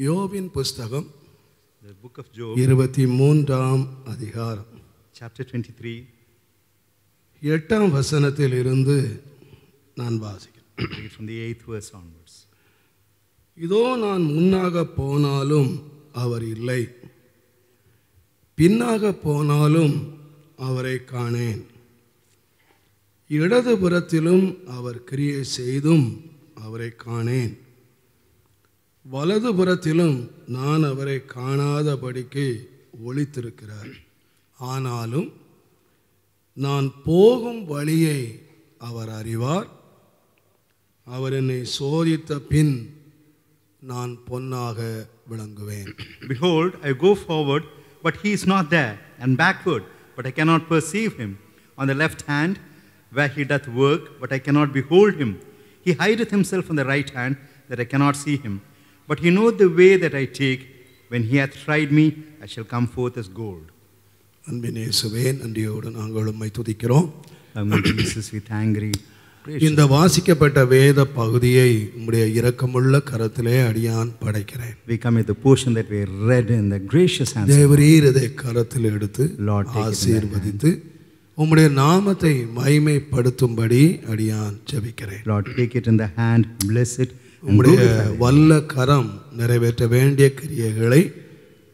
யோபின் புஸ்தகம் The book of Job, 23ஆம் அதிகாரம் chapter 23, 8ஆம் வசனத்தில் இருந்து நான் வாசிக்கிறேன். read from the 8th verse onwards. இதோ நான் முன்னாக போனாலும் அவர் இல்லை, பின்னாக போனாலும் அவரை காணேன். இடதுபுறத்திலும் அவர் கிரியை செய்தும் அவரை காணேன். வலதுபுறத்திலும் நான் அவரை காணாதபடிக்கு ஒளித்திருக்கிறார். ஆனாலும் நான் போகும் வழியை அவர் அறிவார். அவர் என்னை சோதித்த பின் நான் பொன்னாக விளங்குவேன். Behold, I go forward, but he is not there, and backward, but I cannot perceive him. On the left hand, where he doth work, but I cannot behold him. He hideth himself on the right hand, that I cannot see him. But he knoweth the way that I take. When he hath tried me, I shall come forth as gold. அன்பின் இயேசுவே, நன்றியோடு நாங்கள் உம்மை துதிக்கிறோம். Jesus, with angry. இந்த வாசிக்கப்பட்ட வேத பகுதியை உம்முடைய இரக்கமுள்ள கரத்திலே அடியான் படைக்கிறேன். We commit the portion that we read in the gracious hands. தேவரீர் இதை கரத்தில் எடுத்து Lord, take it in thy ஆசீர்வதித்து உம்முடைய நாமத்தை மகிமைப்படுத்தும்படி அடியான் ஜெபிக்கிறேன். Lord, take it in the hand, bless it, and உம்முடைய glorify it. வல்ல கரம் நிறைவேற்ற வேண்டிய கிரியைகளை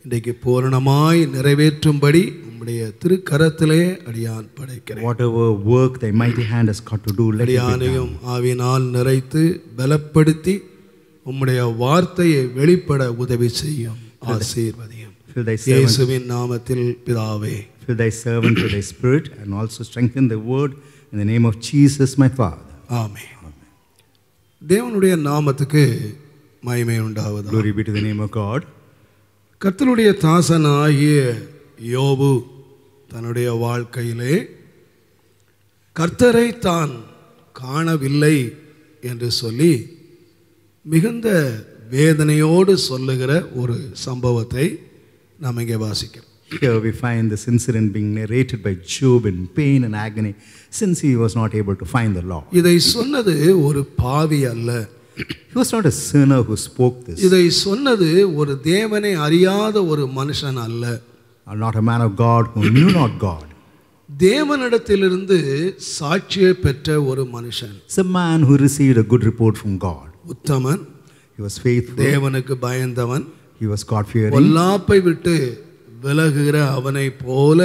இன்றைக்கு பூரணமாய் நிறைவேற்றும்படி உம்முடைய திருக்கரத்திலே அடியான் படைக்கிறேன். Whatever work thy mighty hand has got to do, let it be done. அடியானையும் ஆவியினால் நிறைத்து பலப்படுத்தி உம்முடைய வார்த்தையை வெளிப்பட உதவி செய்யும். ஆசீர்வதியும். Fill thy servant, இயேசுவின் நாமத்தில் பிதாவே. fill thy servant with thy spirit, and also strengthen the word in the name of Jesus, my Father. ஆமென். தேவனுடைய நாமத்துக்கு மகிமை உண்டாவதாக. Glory be to the name of God. கர்த்தருடைய தாசனாகிய யோபு தன்னுடைய வாழ்க்கையிலே கர்த்தரை தான் காணவில்லை என்று சொல்லி மிகுந்த வேதனையோடு சொல்லுகிற ஒரு சம்பவத்தை நாம் இங்கே வாசிக்கிறோம். Here we find this incident being narrated by Job in pain and agony since he was not able to find the Lord. இதை சொன்னது ஒரு பாவி அல்ல. He was not a sinner who spoke this. இதை சொன்னது ஒரு தேவனை அறியாத ஒரு மனுஷன் அல்ல. Not a man of God who knew not God. தேவனிடத்திலிருந்து சாட்சியை பெற்ற ஒரு மனுஷன். It's a man who received a good report from God. Uthaman, He was faithful. தேவனுக்கு பயந்தவன், He was God-fearing. பொல்லாப்பை விட்டு விலகுகிற அவனை போல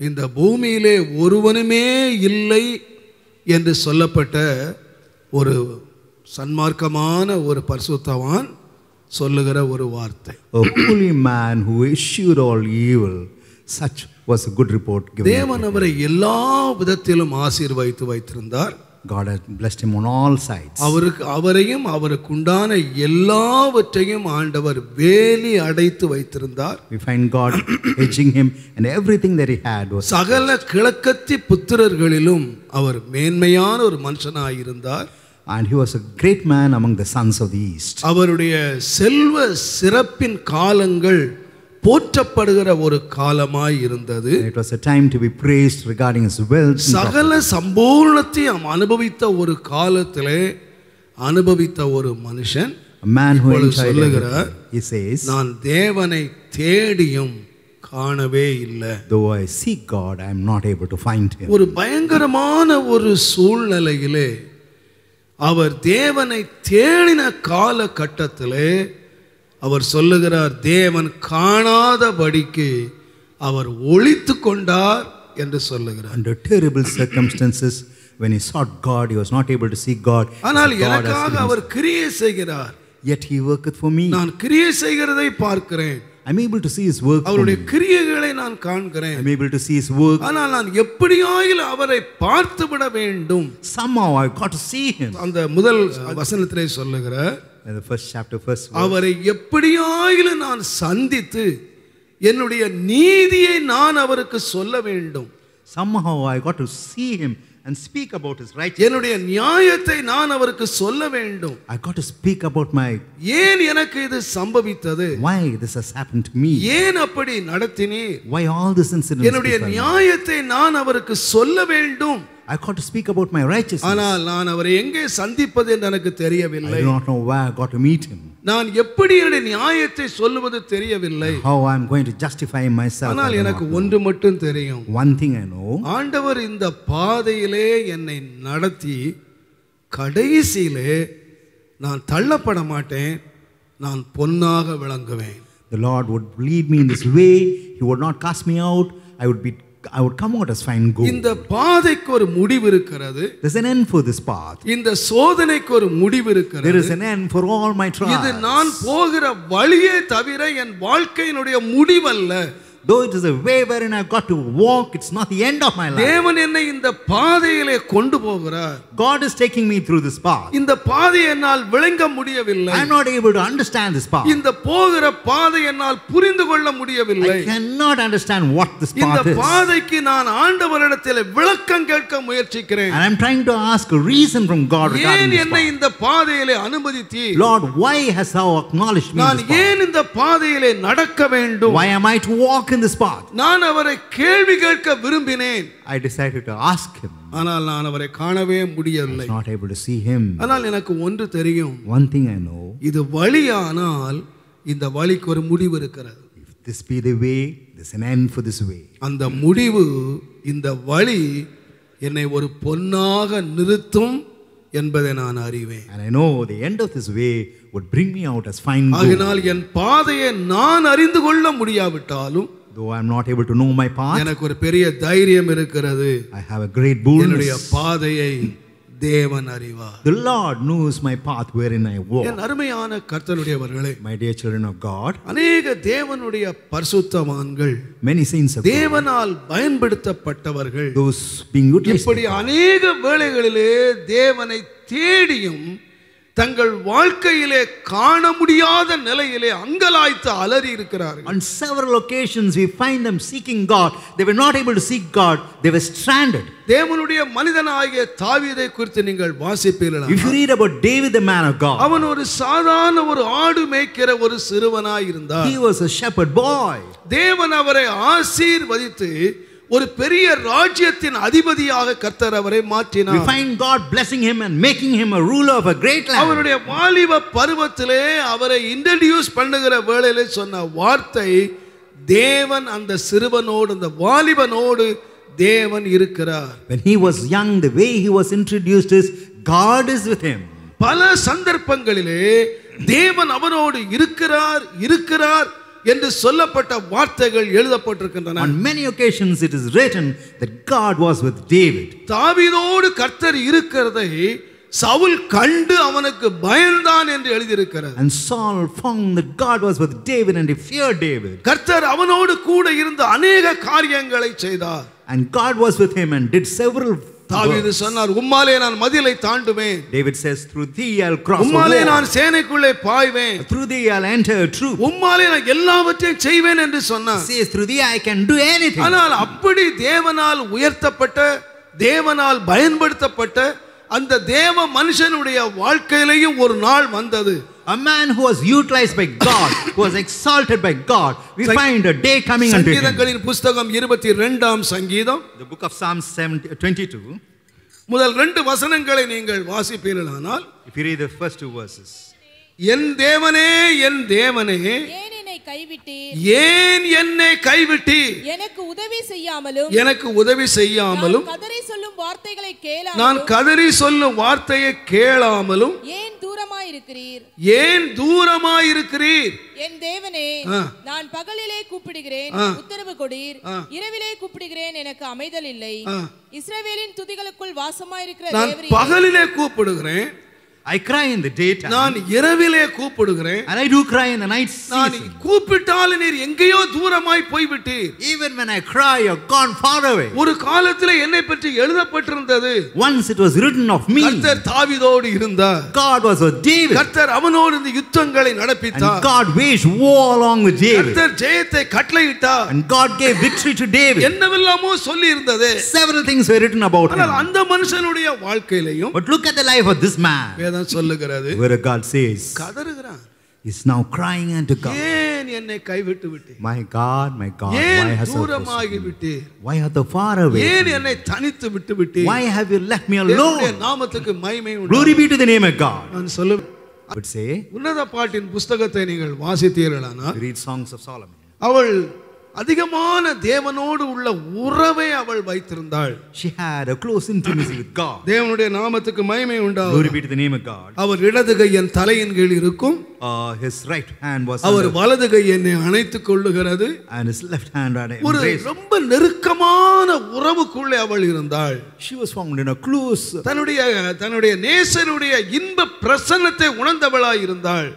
இந்த பூமியிலே ஒருவனுமே இல்லை என்று சொல்லப்பட்ட ஒரு சன்மார்க்கமான ஒரு பரிசுத்தவான் சொல்லுகிற ஒரு வார்த்தை. A holy man who eschewed all evil. Such was a good report given. தேவன் அவரை எல்லா விதத்திலும் ஆசீர்வதித்து வைத்திருந்தார். God had blessed him on all sides. அவரையும் அவருக்குண்டான எல்லாவற்றையும் ஆண்டவர் வேலி அடைத்து வைத்திருந்தார். We find God hedging him, and everything that he had was. சகல கிழக்கத்தி புத்திரர்களிலும் அவர் மேன்மையான ஒரு மனுஷனாயிருந்தார். And he was a great man among the sons of the east. அவருடைய செல்வ சிறப்பின் காலங்கள் போற்றப்படுகிற ஒரு காலமாய் இருந்தது. It was a time to be praised regarding his wealth. சகல சம்பூர்ணத்தையும் அனுபவித்த ஒரு காலத்திலே அனுபவித்த ஒரு மனுஷன் A man who enjoyed சொல்லுகிறார், everything. He says, நான் தேவனை தேடியும் காணவே இல்லை. though I seek God, I am not able to find him. ஒரு பயங்கரமான ஒரு சூழ்நிலையிலே அவர் தேவனை தேடின காலகட்டத்திலே அவர் சொல்லுகிறார், தேவன் காணாதபடிக்கு அவர் ஒளித்து கொண்டார் என்று சொல்லுகிறார். Under terrible circumstances, when he sought God, he was not able to see God. ஆனால் God has எனக்காக hidden அவர் கிரியை செய்கிறார். Yet he worketh for me. நான் கிரியை செய்கிறதை பார்க்கிறேன். I'm able to see his work for அவருடைய me. கிரியைகளை நான் காண்கிறேன். I'm able to see his work. ஆனால் நான் எப்படியாயிலும் அவரை பார்த்து விட வேண்டும். Somehow I got to see him. அந்த முதல் வசனத்திலே சொல்லுகிறார், In the first chapter, first verse. அவரை எப்படியாயிலும் நான் சந்தித்து என்னுடைய நீதியை நான் அவருக்கு சொல்ல வேண்டும். Somehow I got to see him and speak about his righteousness. என்னுடைய நியாயத்தை நான் அவருக்கு சொல்ல வேண்டும். I got to speak about my, ஏன் எனக்கு இது சம்பவித்தது? why this has happened to me. ஏன் அப்படி நடத்தினீர்? Why all this incidents. என்னுடைய befell me. நியாயத்தை நான் அவருக்கு சொல்ல வேண்டும். I got to speak about my righteousness. ஆனால் நான் அவரை எங்கே சந்திப்பது என்று எனக்கு I தெரியவில்லை. do not know where I got to meet him. நான் எப்படி என்னுடைய நியாயத்தை சொல்லுவது தெரியவில்லை. How I am going to justify myself. ஆனால் எனக்கு ஒன்று மட்டும் தெரியும். One thing I know. ஆண்டவர் இந்த பாதையிலே என்னை நடத்தி கடைசியிலே நான் தள்ளப்பட மாட்டேன், நான் பொன்னாக விளங்குவேன். The Lord would lead me in this way. He would not cast me out. I would come out as fine gold. இந்த பாதைக்கு ஒரு முடிவு இருக்கிறது. There's an end for this path. இந்த சோதனைக்கு ஒரு முடிவு இருக்கிறது. There is an end for all my trials. இது நான் போகிற வழியே தவிர என் வாழ்க்கையினுடைய முடிவல்ல. Though it is a way wherein I got to walk, it's not the end of my life. தேவன் என்னை இந்த பாதையிலே கொண்டு போகிறார். God is taking me through this path. இந்த பாதையை என்னால் விளங்க முடியவில்லை. I am not able to understand this path. இந்த போகிற பாதை என்னால் புரிந்து கொள்ள முடியவில்லை. I cannot understand what this path இந்த is. பாதைக்கு நான் ஆண்டவரிடத்தில் விளக்கம் கேட்க முயற்சிக்கிறேன். And I am trying to ask a reason from God regarding ஏன் this என்னை path. இந்த பாதையிலே அனுமதித்தீர்? Lord, why hast thou acknowledged me in நான் this path? ஏன் இந்த பாதையிலே நடக்க வேண்டும்? Why am I to walk in this path? நான் அவரை கேள்வி கேட்க விரும்பினேன். I decided to ask him. ஆனால் நான் அவரை காணவே I முடியவில்லை. was not able to see him. ஆனால் எனக்கு ஒன்று தெரியும். One thing I know. இது வழியானால் இந்த வழிக்கு ஒரு முடிவு இருக்கிறது. If this be the way, there's an end for this way. அந்த முடிவு, இந்த வழி என்னை ஒரு பொன்னாக நிறுத்தும் என்பதை நான் அறிவேன். And I know the end of this way would bring me out as fine gold. ஆகையால் என் பாதையை நான் அறிந்து கொள்ள முடியாவிட்டாலும், Though I am not able to know my path, எனக்கு ஒரு பெரிய தைரியம் இருக்கிறது. I have a great என்னுடைய boldness. பாதையை தேவன் அறிவார். The Lord knows my path wherein I walk. என் அருமையான கர்த்தருடையவர்களே, My dear children of God, அநேக தேவனுடைய பரிசுத்தவான்கள், many saints of God, தேவனால் பயன்படுத்தப்பட்டவர்கள், those being utilized, இப்படி அநேக வேளைகளிலே தேவனை தேடியும் தங்கள் வாழ்க்கையிலே காண முடியாத நிலையிலே அங்கலாய்த்து அலறி இருக்கிறார்கள். on several occasions we find them seeking God. They were not able to seek God. They were stranded. தேவனுடைய மனிதனாகிய தாவீதை குறித்து நீங்கள் வாசிப்பீர்களா? If you read about David, the man of God, அவன் ஒரு சாதாரண ஒரு ஆடு மேய்க்கிற ஒரு சிறுவனாய் இருந்தார். he was a shepherd boy. தேவன் அவரை ஆசீர்வதித்து ஒரு பெரிய ராஜ்யத்தின் அதிபதியாக கர்த்தர் அவரை We மாற்றினார். find God blessing him and making him a ruler of a great land. அவருடைய வாலிப பருவத்திலே அவரை இன்ட்ரோடியூஸ் பண்ணுகிற வேளையிலே சொன்ன வார்த்தை, தேவன் அந்த சிறுவனோடு, அந்த வாலிபனோடு தேவன் இருக்கிறார். When he was young, the way he was introduced is, God is with him. பல சந்தர்ப்பங்களிலே தேவன் அவனோடு இருக்கிறார் இருக்கிறார் என்று சொல்லப்பட்ட வார்த்தைகள் எழுதப்பட்டிருக்கின்றன. On many occasions it is written that God was with David. தாவீதோடு கர்த்தர் இருக்கிறதை சவுல் கண்டு அவனுக்கு பயந்தான் என்று எழுதியிருக்கிறது. And Saul found that God was with David and he feared David. கர்த்தர் அவனோடு கூட இருந்து அநேக காரியங்களை செய்தார். And God was with him and did several தாவீது works. சொன்னார், உம்மாலே நான் மதிலை தாண்டுவேன், David says, through thee I'll cross a உம்மாலே நான் wall. சேனைக்குள்ளே பாய்வேன், Through thee I'll enter a troop. உம்மாலே நான் எல்லாவற்றையும் செய்வேன் என்று சொன்னார். Says, through thee I can do anything. ஆனால் அப்படி தேவனால் உயர்த்தப்பட்ட, தேவனால் பயன்படுத்தப்பட்ட அந்த தேவ மனுஷனுடைய வாழ்க்கையிலேயும் ஒரு நாள் வந்தது. A man who was utilized by God, who was exalted by God, we find a day coming unto him. சங்கீதங்களின் புஸ்தகம் 22ஆம் சங்கீதம் The book of Psalms 22, முதல் 2 வசனங்களை நீங்கள் வாசிப்பீர்களானால், if you read the first 2 verses. என் தேவனே, என் தேவனே, ஏன் என்னை கைவிட்டீர்? ஏன் என்னை கைவிட்டீர்? எனக்கு உதவி செய்யாமலும், எனக்கு உதவி செய்யாமலும், நான் கதறி சொல்லும் வார்த்தைகளை நான் கேளாமலும், கதறி சொல்லும் வார்த்தையை கேளாமலும் ஏன் தூரமாய் இருக்கிறீர்? ஏன் தூரமாயிருக்கிறீர்? என் தேவனே, ஆ. நான் பகலிலே கூப்பிடுகிறேன், ஆ. உத்தரவு கொடீர். ஆ. இரவிலே கூப்பிடுகிறேன், எனக்கு அமைதல் இல்லை. ஆ. இஸ்ரவேலின் துதிகளுக்குள் வாசமாயிருக்கிற நான் தேவரீர், பகலிலே கூப்பிடுகிறேன், I cry in the daytime, நான் இரவிலே கூப்பிடுகிறேன், and I do cry in the night நான் season. கூப்பிட்டாலும் நீர் எங்கேயோ தூரமாய் போய்விட்டீர். Even when I cry, you're gone far away. ஒரு காலத்திலே என்னை பற்றி எழுதப்பட்டிருந்தது, Once it was written of me, கர்த்தர் தாவீதோடு இருந்தார், God was with David, கர்த்தர் அவனோடு இந்த யுத்தங்களை and நடப்பித்தார், God waged war along with David, கர்த்தர் ஜெயத்தை கட்டளையிட்டார், and God gave victory to David. என்னவெல்லாமோ சொல்லி இருந்தது. Several things were written about ஆனால் him. அந்த மனுஷனுடைய வாழ்க்கையிலையும் But look at the life of this man, வேதம் சொல்லுகிறது, where God says, கதறுகிறான், he's now crying unto God. ஏன் என்னை கைவிட்டு விட்டீர்? My God, why ஏன் hast thou தூரமாகி forsaken me? விட்டீர்? Why art thou far away? ஏன் என்னை தனித்து விட்டு விட்டீர்? Why have you left me தேவனுடைய alone? நாமத்துக்கு மகிமை Glory உண்டாகட்டும். be to the name of God. நான் சொல்ல I would say, உன்னத பாட்டின் புஸ்தகத்தை நீங்கள் வாசித்தீர்களானால் read Songs of Solomon. அவள் அதிகமான தேவனோடு உள்ள உறவை அவள் வைத்திருந்தாள். She had a close intimacy with God. தேவனுடைய நாமத்துக்கு மகிமை Glory உண்டாவதாக. be to the name of God. அவர் இடது கை என் தலையின் கீழ் இருக்கும், His right hand was our under, வலது கை என்னை அணைத்துக் கொள்ளுகிறது. and his left hand had ஒரு embraced. ரொம்ப நெருக்கமான உறவுக்குள்ளே அவள் இருந்தாள். She was found in a close. தன்னுடைய நேசருடைய இன்ப பிரசன்னத்தை உணர்ந்தவளாய் இருந்தாள்.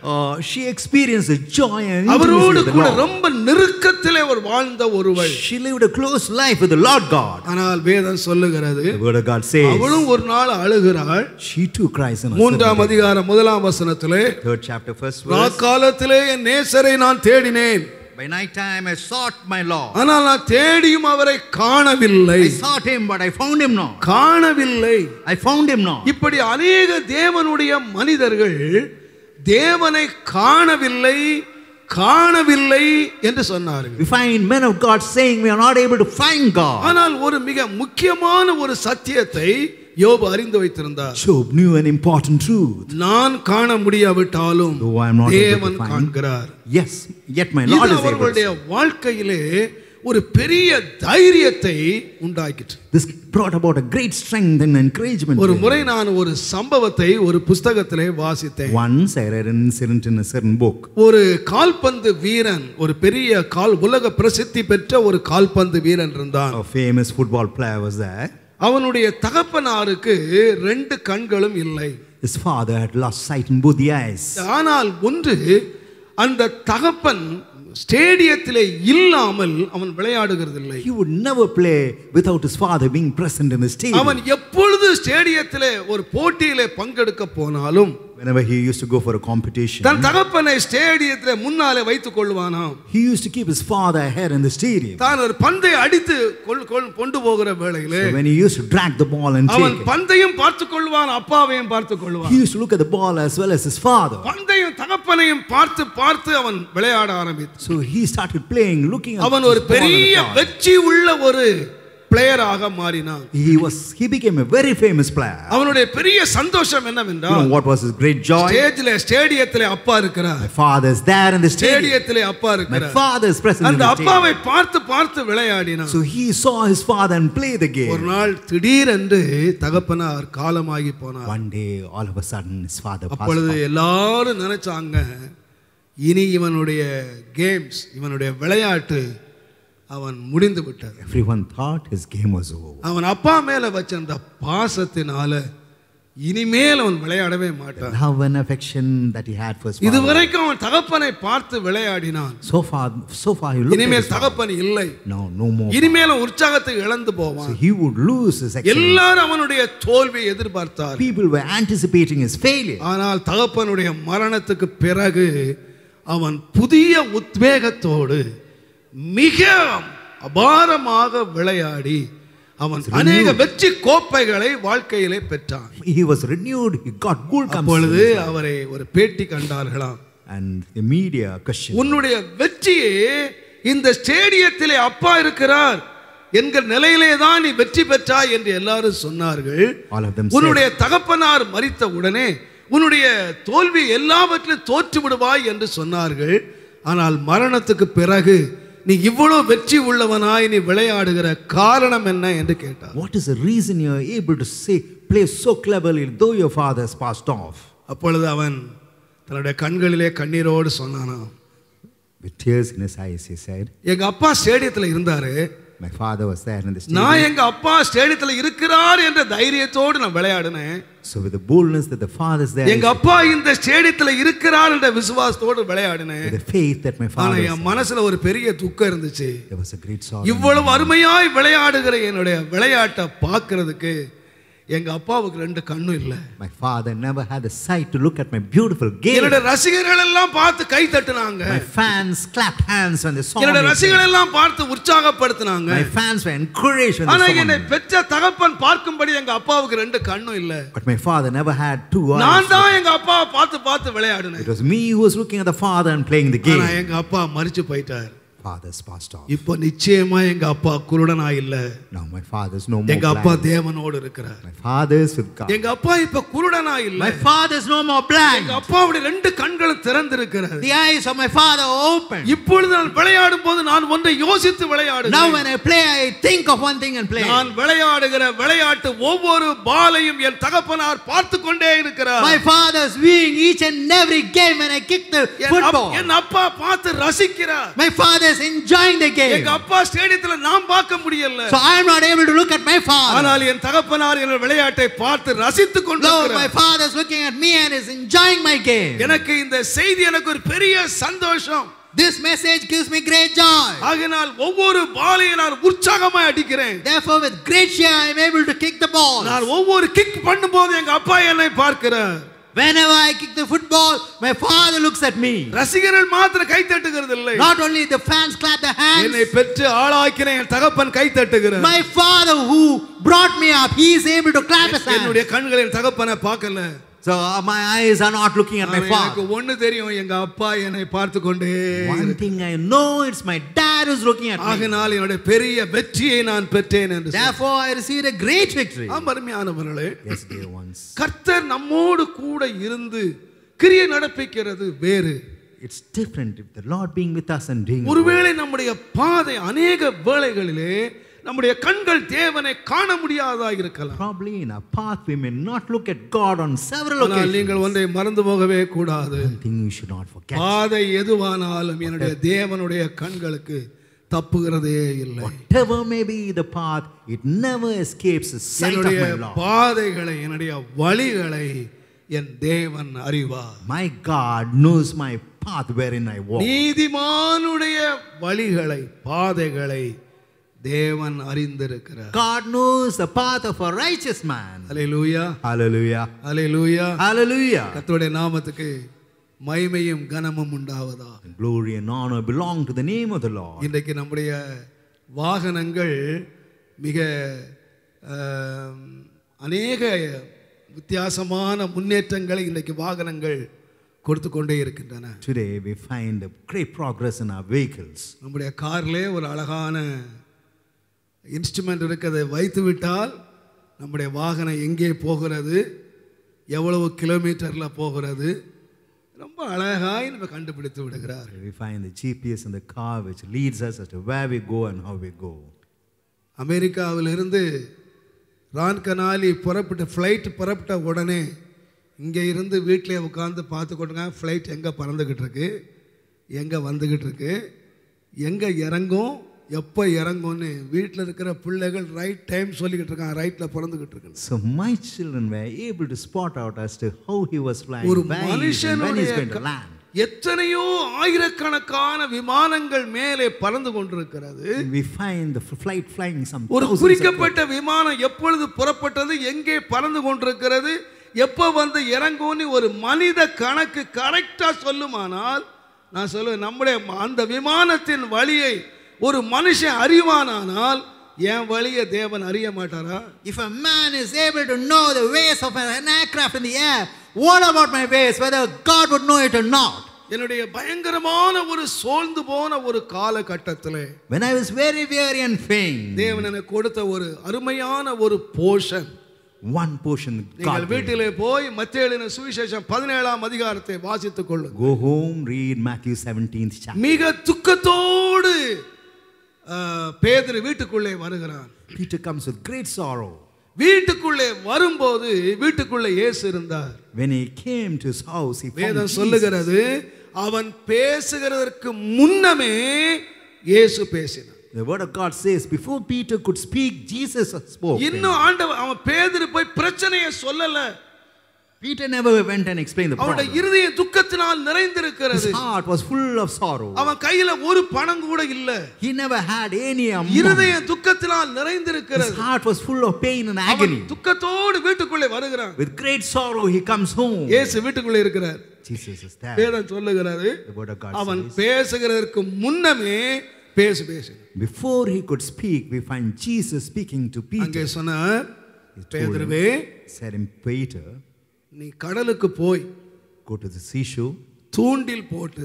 She experienced the joy and intimacy அவரோடு with the கூட Lord. ரொம்ப நெருக்கத்திலே அவர் வாழ்ந்த ஒருவள். She lived a close life with the Lord God. ஆனால் வேதம் சொல்லுகிறது, The word of God says, அவளும் ஒரு நாள் அழுகிறாள். she too cries in a 3ஆம் certain day. அதிகாரம் 1ஆம் வசனத்திலே, 3rd chapter, 1st verse. ராக்காலத்திலே என் நேசரை நான் தேடினேன், By night time I sought my Lord. ஆனால் நான் தேடியும் அவரை காணவில்லை. I sought him, but I found him not. காணவில்லை. I found him not. இப்படி அநேக தேவனுடைய மனிதர்கள் தேவனை காணவில்லை காணவில்லை என்று சொன்னார்கள். We find men of God saying we are not able to find God. ஆனால் ஒரு மிக முக்கியமான ஒரு சத்தியத்தை யோபு அறிந்து வைத்திருந்தார். Job knew an important truth. நான் காண முடியாவிட்டாலும் Though I am not able தேவன் to find, காண்கிறார். yes, yet my Lord இது is able அவர்களுடைய to. வாழ்க்கையிலே ஒரு பெரிய தைரியத்தை உண்டாக்கிற்று. This brought about a great strength and encouragement. ஒரு முறை நான் ஒரு சம்பவத்தை ஒரு புஸ்தகத்திலே வாசித்தேன். Once I read an incident in a certain book. ஒரு கால்பந்து வீரன், ஒரு பெரிய உலக பிரசித்தி பெற்ற ஒரு கால்பந்து வீரன் இருந்தான். A famous football player was there. அவனுடைய தகப்பனாருக்கு 2 கண்களும் இல்லை. His father had lost sight in both the eyes. ஆனால் ஒன்று, அந்த தகப்பன் ஸ்டேடியத்திலே இல்லாமல் அவன் விளையாடுகிறதில்லை. He would never play without his father being present in the stadium. அவன் எப்பொழுது ஸ்டேடியத்திலே ஒரு போட்டியிலே பங்கெடுக்க போனாலும், Whenever he used to go for a competition, தன் தகப்பனை ஸ்டேடியத்திலே முன்னாலே வைத்துக் கொள்வானாம். he used to keep his father ahead in the stadium. தான் ஒரு பந்தை அடித்து கொண்டு போகிற வேளையிலே So when he used to drag the ball and அவன் take it, பந்தையும் பார்த்துக் கொள்வான், அப்பாவையும் பார்த்துக் கொள்வான். he used to look at the ball as well as his father. பந்தையும் தகப்பனையும் பார்த்து பார்த்து அவன் விளையாட ஆரம்பித்தான். So he started playing, looking at அவன் ஒரு his ball and பெரிய the ball. வெற்றி உள்ள ஒரு பிளேயராக மாறினான். He became a very famous player. அவனுடைய பெரிய சந்தோஷம் You என்னவென்றால், know what was his great joy? ஸ்டேடியத்திலே அப்பா இருக்கிறார். My father is there in the stadium. ஸ்டேடியத்திலே அப்பா My இருக்கிறார். father is present in அந்த the அப்பாவை stadium. பார்த்து பார்த்து விளையாடினான். So he saw his father and play the ஒரு game. நாள் திடீரென்று தகப்பனார் காலமாகி போனார். One day, all of a sudden, his father passed அப்பொழுது on. எல்லாரும் நினைச்சாங்க, இனி இவனுடைய கேம்ஸ், இவனுடைய விளையாட்டு அவன் முடிந்து விட்டது. Everyone thought his game was over. அவன் அப்பா மேல வச்சிருந்த பாசத்தினால இனிமேல் அவன் விளையாடவே The மாட்டான். love and affection that he had for his father. இதுவரைக்கும் அவன் தகப்பனை பார்த்து விளையாடினான். So far he looked at இனிமேல் his father. தகப்பன் இல்லை. No more. இனிமேல் உற்சாகத்தை இழந்து So போவான். he would lose his excellence. எல்லாரும் அவனுடைய தோல்வியை எதிர்பார்த்தார். People were anticipating his failure. ஆனால் தகப்பனுடைய மரணத்துக்கு பிறகு அவன் புதிய உத்வேகத்தோடு மிக அபாரமாக விளையாடி அவன் அநேக வெற்றி கோப்பைகளை வாழ்க்கையிலே பெற்றான். He was renewed. He got gold cups. அப்பொழுது அவரை ஒரு பேட்டி கண்டார்களாம். And the media questioned, உன்னுடைய வெற்றியே இந்த ஸ்டேடியத்திலே அப்பா இருக்கிறார் என்கிற நிலையிலே தான் நீ வெற்றி பெற்றாய் என்று எல்லாரும் சொன்னார்கள். all of them said, உன்னுடைய தகப்பனார் மரித்த உடனே உன்னுடைய தோல்வி எல்லாவற்றிலும் தோற்று விடுவாய் என்று சொன்னார்கள். ஆனால் மரணத்துக்கு பிறகு நீ இவ்வளவு வெற்றி உள்ளவனாய் நீ விளையாடுகிற காரணம் என்ன என்று கேட்டார். what is the reason you are able to play so cleverly though your father has passed off? அப்பொழுது அவன் தன்னுடைய கண்களிலே கண்ணீரோடு சொன்னானா, With tears in his eyes he said, எங்க அப்பா ஸ்டேடியத்துல இருந்தாரு, my father was there in the stadium. நான் எங்க அப்பா ஸ்டேடியத்துல இருக்கிறார் என்ற தைரியத்தோடு நான் விளையாடினேன். So with the boldness that the father is there, எங்க அப்பா இந்த ஸ்டேடியத்துல இருக்கிறார் என்ற விசுவாசத்தோடு விளையாடினேன். with the faith that my ஆனா father is என் there, மனசுல ஒரு பெரிய துக்கம் இருந்துச்சு. there was a great sorrow. இவ்வளவு அருமையாய் விளையாடுகிற என்னுடைய விளையாட்டை பார்க்கிறதுக்கு எங்க அப்பாவுக்கு 2 கண்ணும் இல்ல. My father never had the sight to look at my beautiful game. என்னோட ரசிகர்கள் எல்லாம் பார்த்து கை தட்டுனாங்க. My fans clapped hands when they saw என்னோட me. ரசிகர்கள் எல்லாம் பார்த்து உற்சாகப்படுத்தினாங்க. My fans were encouraged when ஆனா they saw என்னை me. பெற்ற தகப்பன் பார்க்கும்படி எங்க அப்பாவுக்கு 2 கண்ணும் இல்ல. But my father never had 2 eyes. நான் தான் எங்க அப்பாவை பார்த்து பார்த்து விளையாடினேன். It was me who was looking at the father and playing the ஆனா game. எங்க அப்பா மரிச்சு போயிட்டார். fathers passed off. இப்போ நிச்சயமா எங்க அப்பா குருடனா இல்ல. Now my father's no more எங்க அப்பா blind. தேவனோடு இருக்கிறார். My father's with God. எங்க அப்பா இப்ப குருடனா இல்ல. My father's no more blind. எங்க அப்பாவுடைய ரெண்டு கண்களும் திறந்திருக்கிறது. The eyes of my father are open. இப்பொழுது நான் விளையாடும் போது நான் ஒன்றை யோசித்து விளையாடுகிறேன். Now when I play, I think of one thing and play. நான் விளையாடுகிற விளையாட்டு ஒவ்வொரு பாலையும் என் தகப்பனார் பார்த்து கொண்டே இருக்கிறார். My father's viewing each and every game when I kick the football. என் அப்பா பார்த்து ரசிக்கிறார். My father is enjoying the game. எங்க அப்பா ஸ்டேடியத்துல நான் பார்க்க முடியல. So I am not able to look at my father. ஆனால் என் தகப்பனார் என் விளையாட்டை பார்த்து ரசித்துக் கொண்டிருக்கிறார். My father is looking at me and is enjoying my game. எனக்கு இந்த செய்தி எனக்கு ஒரு பெரிய சந்தோஷம். This message gives me great joy. ஆகையால் ஒவ்வொரு பாலையும் நான் உற்சாகமாய் அடிக்கிறேன். Therefore with great cheer I am able to kick the ball. நான் ஒவ்வொரு கிக் பண்ணும்போது எங்க அப்பா என்னை பார்க்கிறார். Whenever I kick the football, my father looks at me. ரசிகர்கள் மாத்திரம் கை தட்டுகிறது இல்லை. Not only the fans clap their hands. என்னை பெற்று ஆளாக்கின என் தகப்பன் கை தட்டுகிறார். My father who brought me up, he is able to clap his hands. என்னுடைய கண்கள் என் தகப்பனை பார்க்கல. So my eyes are not looking at my father. எனக்கு ஒன்னு தெரியும், எங்க அப்பா என்னை பார்த்து கொண்டே. One thing I know, it's my dad who's looking at me. ஆகையால் என்னுடைய பெரிய வெற்றியை நான் பெற்றேன் என்று. Therefore I received a great victory. அருமையானவர்களே, Yes dear ones. கர்த்தர் நம்மோடு கூட இருந்து கிரியை நடப்பிக்கிறது வேறு. It's different if the Lord being with us and doing. ஒருவேளை நம்முடைய பாதை अनेक வேளைகளிலே நம்முடைய கண்கள் தேவனை காண முடியாதா இருக்கலாம். Probably in our path we may not look at God on several ஆனால் occasions. நீங்கள் ஒன்றை மறந்து போகவே கூடாது. One thing you should not forget. பாதை எதுவானாலும் என்னுடைய தேவனுடைய கண்களுக்கு தப்புகிறதே இல்லை. Whatever may be the path, it never escapes the sight of my Lord. பாதைகளை என்னுடைய வழிகளை என் தேவன் அறிவார். My God knows my path wherein I walk. நீதிமானுடைய வழிகளை பாதைகளை தேவன் அறிந்திருக்கிறார். God knows the path of a righteous man. Hallelujah, Hallelujah. Hallelujah, Hallelujah. கர்த்தருடைய நாமத்துக்கு மகிமையும் கனமும் உண்டாவதாக. Glory and honor belong to the name of the Lord. இன்றைக்கு நம்முடைய வாகனங்கள் மிக அநேக வித்தியாசமான முன்னேற்றங்களை இன்றைக்கு வாகனங்கள் கொடுத்து கொண்டே இருக்கின்றன. Today we find a great progress in our vehicles. நம்முடைய கார்லே ஒரு அழகான இன்ஸ்ட்ருமெண்ட் இருக்கிறதை வைத்து விட்டால் நம்முடைய வாகனம் எங்கே போகிறது, எவ்வளவு கிலோமீட்டரில் போகிறது, ரொம்ப அழகாய் நம்ம கண்டுபிடித்து விடுகிறார். We find the GPS in the car which leads us as to where we go and how we go. அமெரிக்காவிலிருந்து ரான் கனாலி ஃப்ளைட் புறப்பட்ட உடனே இங்கே இருந்து வீட்டிலே உட்காந்து பார்த்து கொடுங்க, ஃப்ளைட் எங்கே பறந்துக்கிட்டு இருக்கு, எங்கே வந்துக்கிட்டு இருக்கு, எங்கே இறங்கும், எப்போ இறங்கும்னு வீட்டில் இருக்கிற பிள்ளைகள் ரைட் டைம் சொல்லிக்கிட்டு இருக்காங்க, ரைட்டில் பிறந்துக்கிட்டு இருக்கு. So my children were able to spot out as to how he was flying, ஒரு when he's going to land. எத்தனையோ ஆயிரக்கணக்கான விமானங்கள் மேலே பறந்து கொண்டிருக்கிறது. We find the flight flying some ஒரு குறிக்கப்பட்ட விமானம் எப்பொழுது புறப்பட்டது, எங்கே பறந்து கொண்டிருக்கிறது, எப்போ வந்து இறங்கும்னு ஒரு மனித கணக்கு கரெக்டா சொல்லுமானால் நான் சொல்லுவேன், நம்முடைய அந்த விமானத்தின் வழியை ஒரு மனுஷன் அறிவானானால் என் வழியை தேவன் அறிய மாட்டாரா? If a man is able to know the ways of an aircraft in the air, what about my ways, whether God would know it or not? என்னுடைய பயங்கரமான ஒரு சோர்ந்து போன ஒரு காலகட்டத்திலே When I was very weary and faint, தேவன் எனக்கு கொடுத்த ஒரு அருமையான ஒரு போஷன், one portion நீங்கள் God வீட்டிலே போய் மத்தேயு எழுதின சுவிசேஷம் 17ஆம் அதிகாரத்தை வாசித்துக் கொள்ளுங்கள். go home, read Matthew 17th chapter. மிக துக்கத்தோடு பேதுரு வீட்டுக்குள்ளே வருகிறான். Peter comes with great sorrow. வீட்டுக்குள்ளே வரும்போது வீட்டுக்குள்ளே இயேசு இருந்தார். When he came to his house, he found வேதம் Jesus. சொல்லுகிறது, அவன் பேசுகிறதற்கு முன்னமே இயேசு பேசினார். The word of God says, before Peter could speak, Jesus spoke. இன்னும் ஆண்டவர் அவன் பேதுரு போய் பிரச்சனையை சொல்லல. Peter never went and explained the அவனுடைய problem. இருதயம் துக்கத்தினால் நிறைந்திருக்கிறது. His heart was full of sorrow. அவன் கையில ஒரு பணம் கூட இல்ல. He never had any amount. இருதயம் துக்கத்தினால் நிறைந்திருக்கிறது. His heart was full of pain and agony. அவன் துக்கத்தோடு வீட்டுக்குள்ளே வருகிறான். With great sorrow he comes home. இயேசு வீட்டுக்குள்ளே இருக்கிறார். Jesus is there. வேதம் சொல்லுகிறது, The word of God அவன் says, பேசுகிறதற்கு முன்னமே பேசு. before he could speak, we find Jesus speaking to அங்கே Peter. சொன்னார், பேதுருவே, Said him, Peter, நீ கடலுக்கு போய் go to the seashore, தூண்டில் போட்டு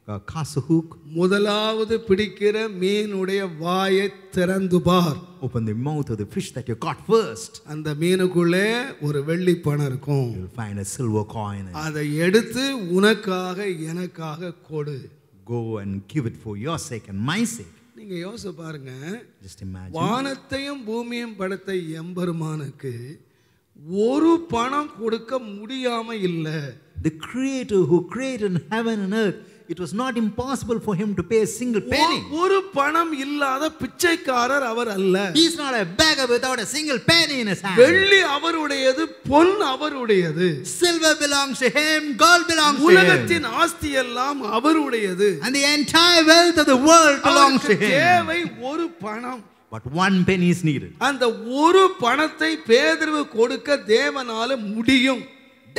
cast a hook, முதலாவது பிடிக்கிற மீனுடைய வாயை திறந்து பார். open the mouth of the fish that you caught first. அந்த மீனுக்குள்ளே ஒரு வெள்ளி பணம் இருக்கும். You will find a silver coin. அதை எடுத்து உனக்காக எனக்காக கொடு. Go and give it for your sake and my sake. நீங்க யோசிச்சு பாருங்க. Just imagine. வானத்தையும் பூமியையும் படைத்த எம்பெருமானுக்கு ஒரு பணம் கொடுக்க முடியாம இல்ல. The creator who created heaven and earth, it was not impossible for him to pay a single penny. ஒரு பணம் இல்லாத பிச்சைக்காரர் அவர் அல்ல. He is not a beggar without a single penny in his hand. வெள்ளி அவருடையது, பொன் அவருடையது. Silver belongs to him, gold belongs to him. உலகத்தின் ஆஸ்தி எல்லாம் அவருடையது. And the entire wealth of the world belongs to him. தேவை ஒரு பணம். But one penny is needed. அந்த ஒரு பணத்தை பேதுரு கொடுக்க தேவனால முடியும்.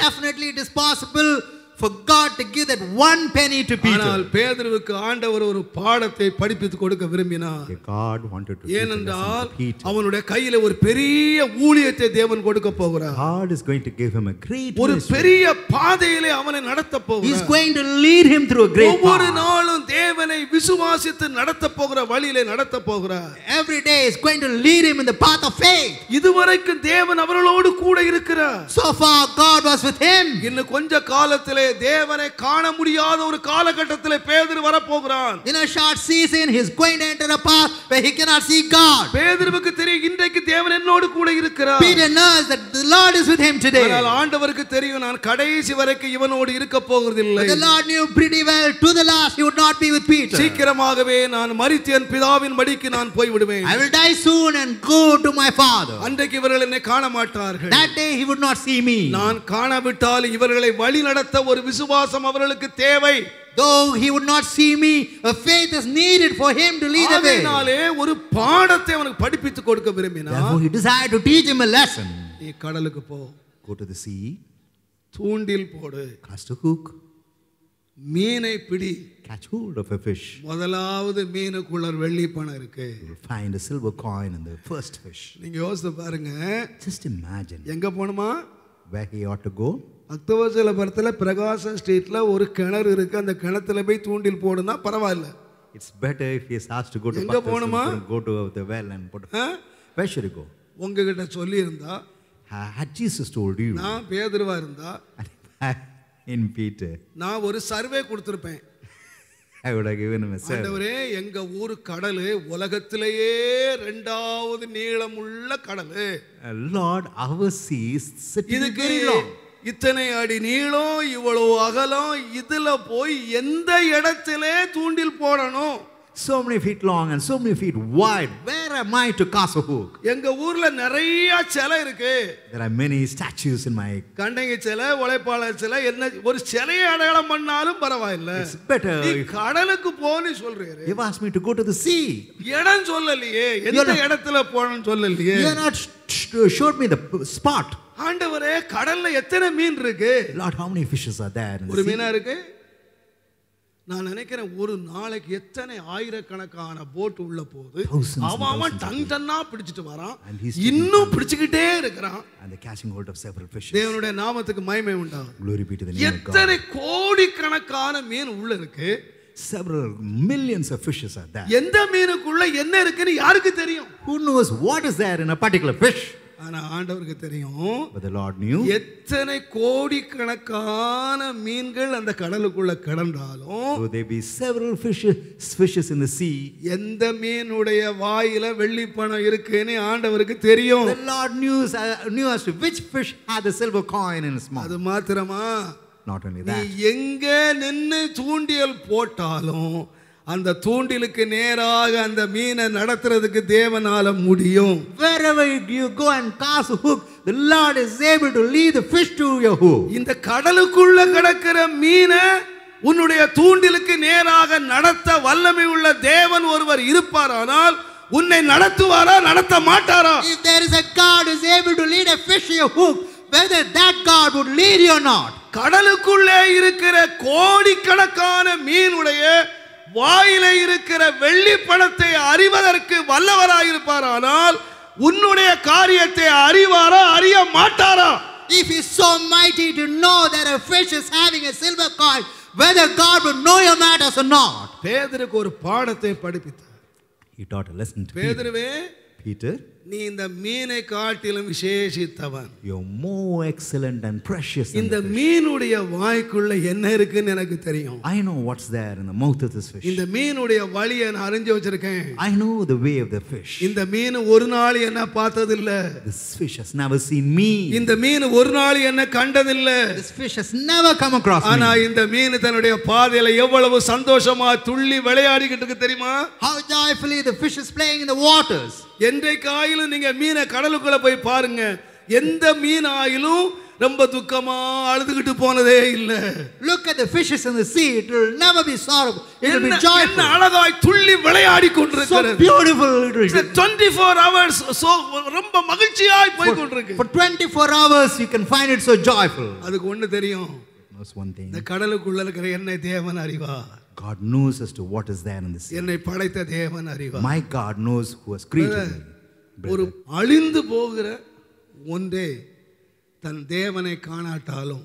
Definitely it is possible for God to give that one penny to Peter. ஆனால் பேதுருவுக்கு ஆண்டவர் ஒரு பாடத்தை படிப்பித்து கொடுக்க விரும்பினார். God wanted to teach ஏனென்றால் Peter. அவனுடைய கையில ஒரு பெரிய ஊழியத்தை தேவன் கொடுக்க போகிறார். God is going to give him a great ஒரு ministry. பெரிய பாதையிலே அவனை நடத்த He is போகிறார். going to lead him through a great ஒவ்வொரு path. நாளும் தேவனை விசுவாசித்து நடத்த போகிற வழியிலே நடத்த போகிறார். Every day is going to lead him in the path of faith. இதுவரைக்கும் தேவன் அவர்களோடு கூட இருக்கிறார். So far God was with him. இன்னும் கொஞ்ச காலத்திலே தேவனை காண முடியாத ஒரு காலகட்டத்திலே பேதுரு வரப்போகிறான். In a short season he is going to enter a path where he cannot see God. பேதுருவுக்கு தெரியும் இன்றைக்கு தேவன் என்னோடு கூட இருக்கிறார். Peter knows that the Lord is with him today. ஆனால் ஆண்டவருக்கு தெரியும் நான் கடைசி வரைக்கும் இவனோடு இருக்க போவதில்லை. But the Lord knew pretty well to the last he would not be with Peter. சீக்கிரமாகவே நான் மரித்து என் பிதாவின் மடிக்கு நான் போய் விடுவேன். I will die soon and go to my father. அன்றைக்கு இவர்கள் என்னை காண மாட்டார்கள். That day he would not see me. நான் காணவிட்டால் இவர்களை வழி நடத்த ஒரு விசுவாசம் அவர்களுக்கு தேவை. Though he would not see me, a faith is needed for him to lead the way. அதனாலே ஒரு பாடத்தை அவனுக்கு படிப்பித்து கொடுக்க விரும்பினார். Therefore he desired to teach him a lesson. நீ கடலுக்கு போ. Go to the sea. தூண்டில் போடு. Cast a hook. மீனை பிடி. Catch hold of a fish. முதலாவது மீனுக்குள்ள வெள்ளி பணம் இருக்கு. You will find a silver coin in the first fish. நீங்க யோசிச்சு பாருங்க. Just imagine எங்க போணுமா? where he ought to go. அக்தோபரத்துல பிரகாசம் ஸ்ட்ரீட்ல ஒரு கிணறு இருக்கு. அந்த கிணத்துல போய் தூண்டில் போடுனா பரவாயில்ல. It's better if he is asked to go to எங்க போணுமா? go to the well and put. Where should he go? உங்ககிட்ட சொல்லி இருந்தா, Had Jesus told you? நான் பேதுருவா இருந்தா, In Peter, நான் ஒரு survey கொடுத்திருப்பேன். I would have given him a sermon. ஆண்டவரே எங்க ஊர் கடல் உலகத்திலேயே இரண்டாவது நீளமுள்ள கடல். Lord, our sea is sitting இதுக்கு very long. இத்தனை அடி நீளம், இவ்வளவு அகலம், இதுல போய் எந்த இடத்திலே தூண்டில் போடணும்? So many feet long and so many feet wide. Where am I to cast a hook? எங்க ஊர்ல நிறைய சிலை இருக்கு. There are many statues in my. கண்டைங்க சிலை, உழைப்பாளர் சிலை, என்ன ஒரு சிலையை அடையாளம் பண்ணாலும் பரவாயில்லை. It's better. நீ கடலுக்கு போன்னு சொல்றீரு. You've asked me to go to the sea. இடம் சொல்லலையே, எந்த இடத்துல போறன்னு சொல்லலையே. You have not showed me the spot. ஆண்டவரே கடல்ல எத்தனை மீன் இருக்கு? Lord, how many fishes are there in the ஒரு sea? மீனா இருக்கு. நான் நினைக்கிறேன் ஒரு நாளைக்கு எத்தனை ஆயிரக்கணக்கான போட் உள்ள போகுது. அவன் டன் டன்னா பிடிச்சிட்டு வரான். இன்னும் பிடிச்சிக்கிட்டே இருக்கிறான். And the catching hold of several fishes. தேவனுடைய நாமத்துக்கு மகிமை உண்டாகும். Glory be to the name of God. எத்தனை கோடிக்கணக்கான மீன் உள்ள இருக்கு. Several millions of fishes are there. எந்த மீனுக்குள்ள என்ன இருக்குன்னு யாருக்கு தெரியும்? Who knows what is there in a particular fish? ஆனா ஆண்டவருக்கு தெரியும். But the Lord knew. எத்தனை கோடிக்கணக்கான மீன்கள் அந்த கடலுக்குள்ள கிடந்தாலும், Though there be several fishes in the sea, எந்த மீனுடைய வாயில வெள்ளி பணம் இருக்குன்னு ஆண்டவருக்கு தெரியும். the Lord knew as to which fish had the silver coin in its mouth. அது மாத்திரமா? Not only நீ that. எங்க நின்னு தூண்டியல் போட்டாலும் அந்த தூண்டிலுக்கு நேராக அந்த மீனை நடத்துறதுக்கு தேவனால முடியும். Wherever you go and cast a hook, the Lord is able to lead the fish to your hook. இந்த கடலுக்குள்ள கிடக்கிற மீனை உன்னுடைய தூண்டிலுக்கு நேராக நடத்த வல்லமை உள்ள தேவன் ஒருவர் இருப்பாரானால் உன்னை நடத்துவாரா நடத்த மாட்டாரா? If there is a God who is able to lead a fish to your hook, whether that God would lead you or not. கடலுக்குள்ளே இருக்கிற கோடிக்கணக்கான மீனுடைய வாயிலே இருக்கிற வெள்ளி பணத்தை அறிவதற்கு வல்லவராயிருப்பாரானால் உன்னுடைய காரியத்தை அறிவாரா அறிய மாட்டாரா? If he is so mighty to know that a fish is having a silver coin, whether God will know your matters or not. பேதுருக்கு ஒரு பாடத்தை படிப்பித்தார். He taught a lesson to Peter. பேதுருவே, Peter, நீ இந்த மீனை காட்டிலும் விசேஷித்தவன். you're more excellent and precious than இந்த the fish. மீனுடைய வாய்க்குள்ள என்ன இருக்குன்னு எனக்கு தெரியும். I know what's there in the mouth of this fish. இந்த மீனுடைய வழியை நான் அறிஞ்சு வச்சிருக்கேன். I know the way of the fish. இந்த மீன் ஒரு நாள் என்ன பார்த்ததில்ல. This fish has never seen me. இந்த மீன் ஒரு நாள் என்ன கண்டதில்ல. This fish has never come across ஆனா me. இந்த மீன் தன்னுடைய பாதையில எவ்வளவு சந்தோஷமா துள்ளி விளையாடிக்கிட்டு இருக்கு தெரியுமா? How joyfully the fish is playing in the waters. என்றைக்காயிலும் நீங்க மீனை கடலுக்குள்ள போய் பாருங்க, எந்த மீன் ஆயிலும் ரொம்ப துக்கமா அழுதுகிட்டு போனதே இல்ல. Look at the fishes in the sea. It will never be sorrowful. It will be joyful. என்ன அழகாய் துள்ளி விளையாடி So கொண்டிருக்கிறது. beautiful. It's 24 hours so ரொம்ப மகிழ்ச்சியாய் போய் கொண்டிருக்கு. For 24 hours you can find it so joyful. அதுக்கு ஒண்ணு தெரியும். Knows one thing. இந்த கடலுக்குள்ள இருக்கிற என்னை தேவன் அறிவார். God knows as to what is there in the sea. என்னை படைத்த தேவன் அறிவார். My God knows who has created me. ஒரு அழிந்து போகிற ஒன்றே தன் தேவனை காணாட்டாலும்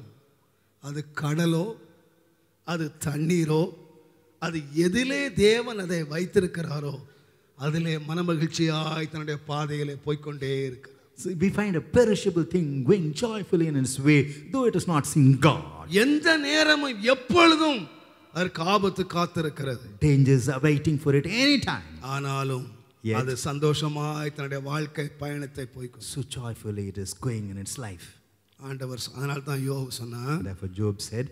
அது கடலோ அது தண்ணீரோ அது எதிலே தேவன் அதை வைத்திருக்கிறாரோ அதிலே மனமகிழ்ச்சியாய் தன்னுடைய பாதையிலே போய்க்கொண்டே இருக்கிறார். So we find a perishable thing going joyfully in its way, though it is not seen God. எந்த நேரமும் எப்பொழுதும் அதற்கு ஆபத்து காத்திருக்கிறது. Dangers are waiting for it anytime. ஆனாலும் அது சந்தோஷமாய் தன்னுடைய வாழ்க்கை பயணத்தை போய்க்கும். So joyfully it is going in its life. ஆண்டவர் அதனால தான் யோபு சொன்னான், Therefore Job said,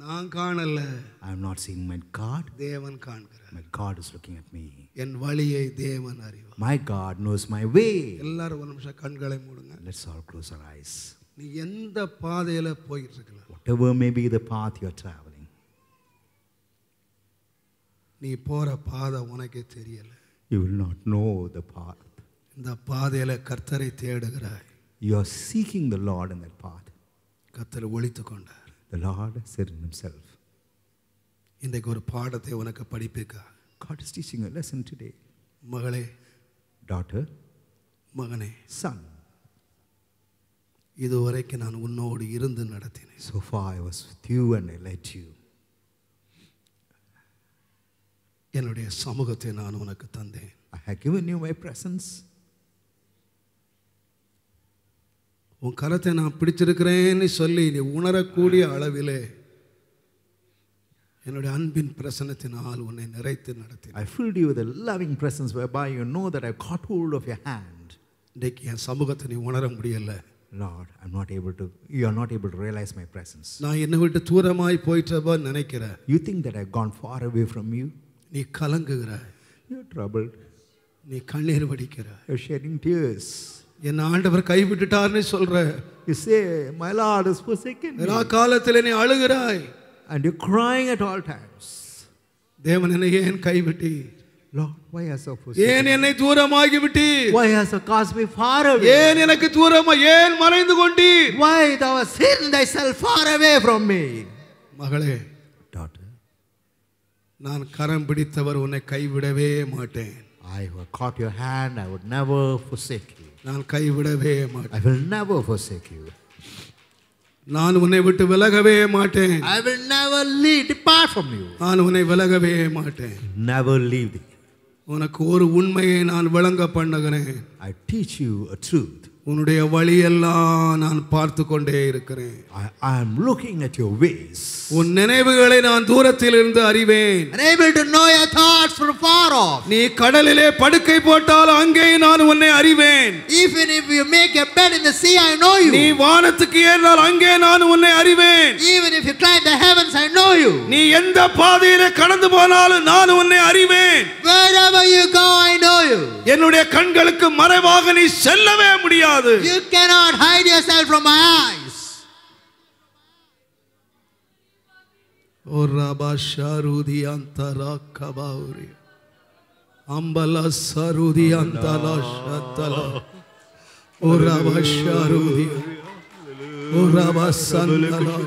நான் காணல, I am not seeing my God. தேவன் காண்கிறார். My God is looking at me. என் வழியை தேவன் அறிவார். My God knows my way. எல்லாரும் ஒரு நிமிஷம் கண்களை மூடுங்க. Let's all close our eyes. நீ எந்த பாதையில போயிட்டு இருக்கலாம், Whatever may be the path you are traveling, நீ போற பாதை உனக்கே தெரியல. you will not know the path. இந்த பாதையில கர்த்தரை தேடுகிறாய். You are seeking the Lord in that path. கர்த்தர் ஒளித்து கொண்டார். The Lord said in himself. இன்றைக்கு ஒரு பாடத்தை உனக்கு படிப்பிக்க. God is teaching a lesson today. மகளே, Daughter, மகனே, son, இதுவரைக்கும் நான் உன்னோடு இருந்து நடத்தினேன். so far I was with you and I led you. என்னுடைய சமூகத்தை நான் உனக்கு தந்தேன். I have given you my presence. உன் கரத்தை நான் பிடிச்சிருக்கிறேன்னு சொல்லி நீ உணரக்கூடிய அளவிலே என்னுடைய அன்பின் பிரசன்னத்தினால் உன்னை நிறைத்து நடத்தினேன். I filled you with a loving presence whereby you know that I caught hold of your hand. இன்றைக்கு என் சமூகத்தை நீ உணர முடியல. Lord, you are not able to realize my presence. நான் என்னை விட்டு தூரமாய் போயிட்டப்ப நினைக்கிற. You think that I have gone far away from you. நீ கலங்குகிறாய். You are troubled. நீ கண்ணீர் வடிக்கிறாய். You are shedding tears. என் ஆண்டவர் கைவிட்டுட்டார்னு சொல்ற. You say, my Lord has forsaken me. எல்லா காலத்திலே நீ அழுகிறாய். And you are crying at all times. தேவன் என்னை ஏன் கைவிட்டி? Lord, why hast thou forsaken ஏன் me? என்னை தூரமாகி விட்டி? Why hast thou cast me far away? ஏன் எனக்கு தூரமா ஏன் மறைந்து கொண்டி? Why thou hast hidden thyself far away from me? மகளே, Daughter, நான் கரம் பிடித்தவர் உன்னை கைவிடவே மாட்டேன். I who have caught your hand, I would never forsake you. நான் கைவிடவே மாட்டேன். I will never forsake you. நான் உன்னை விட்டு விலகவே மாட்டேன். I will never depart from you. நான் உன்னை விலகவே மாட்டேன். Never leave thee. உனக்கு ஒரு உண்மையை நான் விளங்க பண்ணுகிறேன். I teach you a truth. உன்னுடைய வழியெல்லாம் நான் பார்த்து கொண்டே இருக்கிறேன். I am looking at your ways. உன் நினைவுகளை நான் தூரத்தில் இருந்து அறிவேன். And able to know your thoughts from far off. நீ கடலிலே படுக்கை போட்டால் அங்கே நான் உன்னை அறிவேன். Even if you make a bed in the sea, I know you. நீ வானத்துக்கு ஏறினால் அங்கே நான் உன்னை அறிவேன். Even if you climb the heavens, I know you. நீ எந்த பாதையிலே கடந்து போனாலும் நான் உன்னை அறிவேன். Wherever you go, I know you. என்னுடைய கண்களுக்கு மறைவாக நீ செல்லவே முடியாது. You cannot hide yourself from my eyes. O Rabba Sharudi Antara Kabauri Ambala Sarudi Antala Shatala O Rabba Sharudi O Rabba Sandala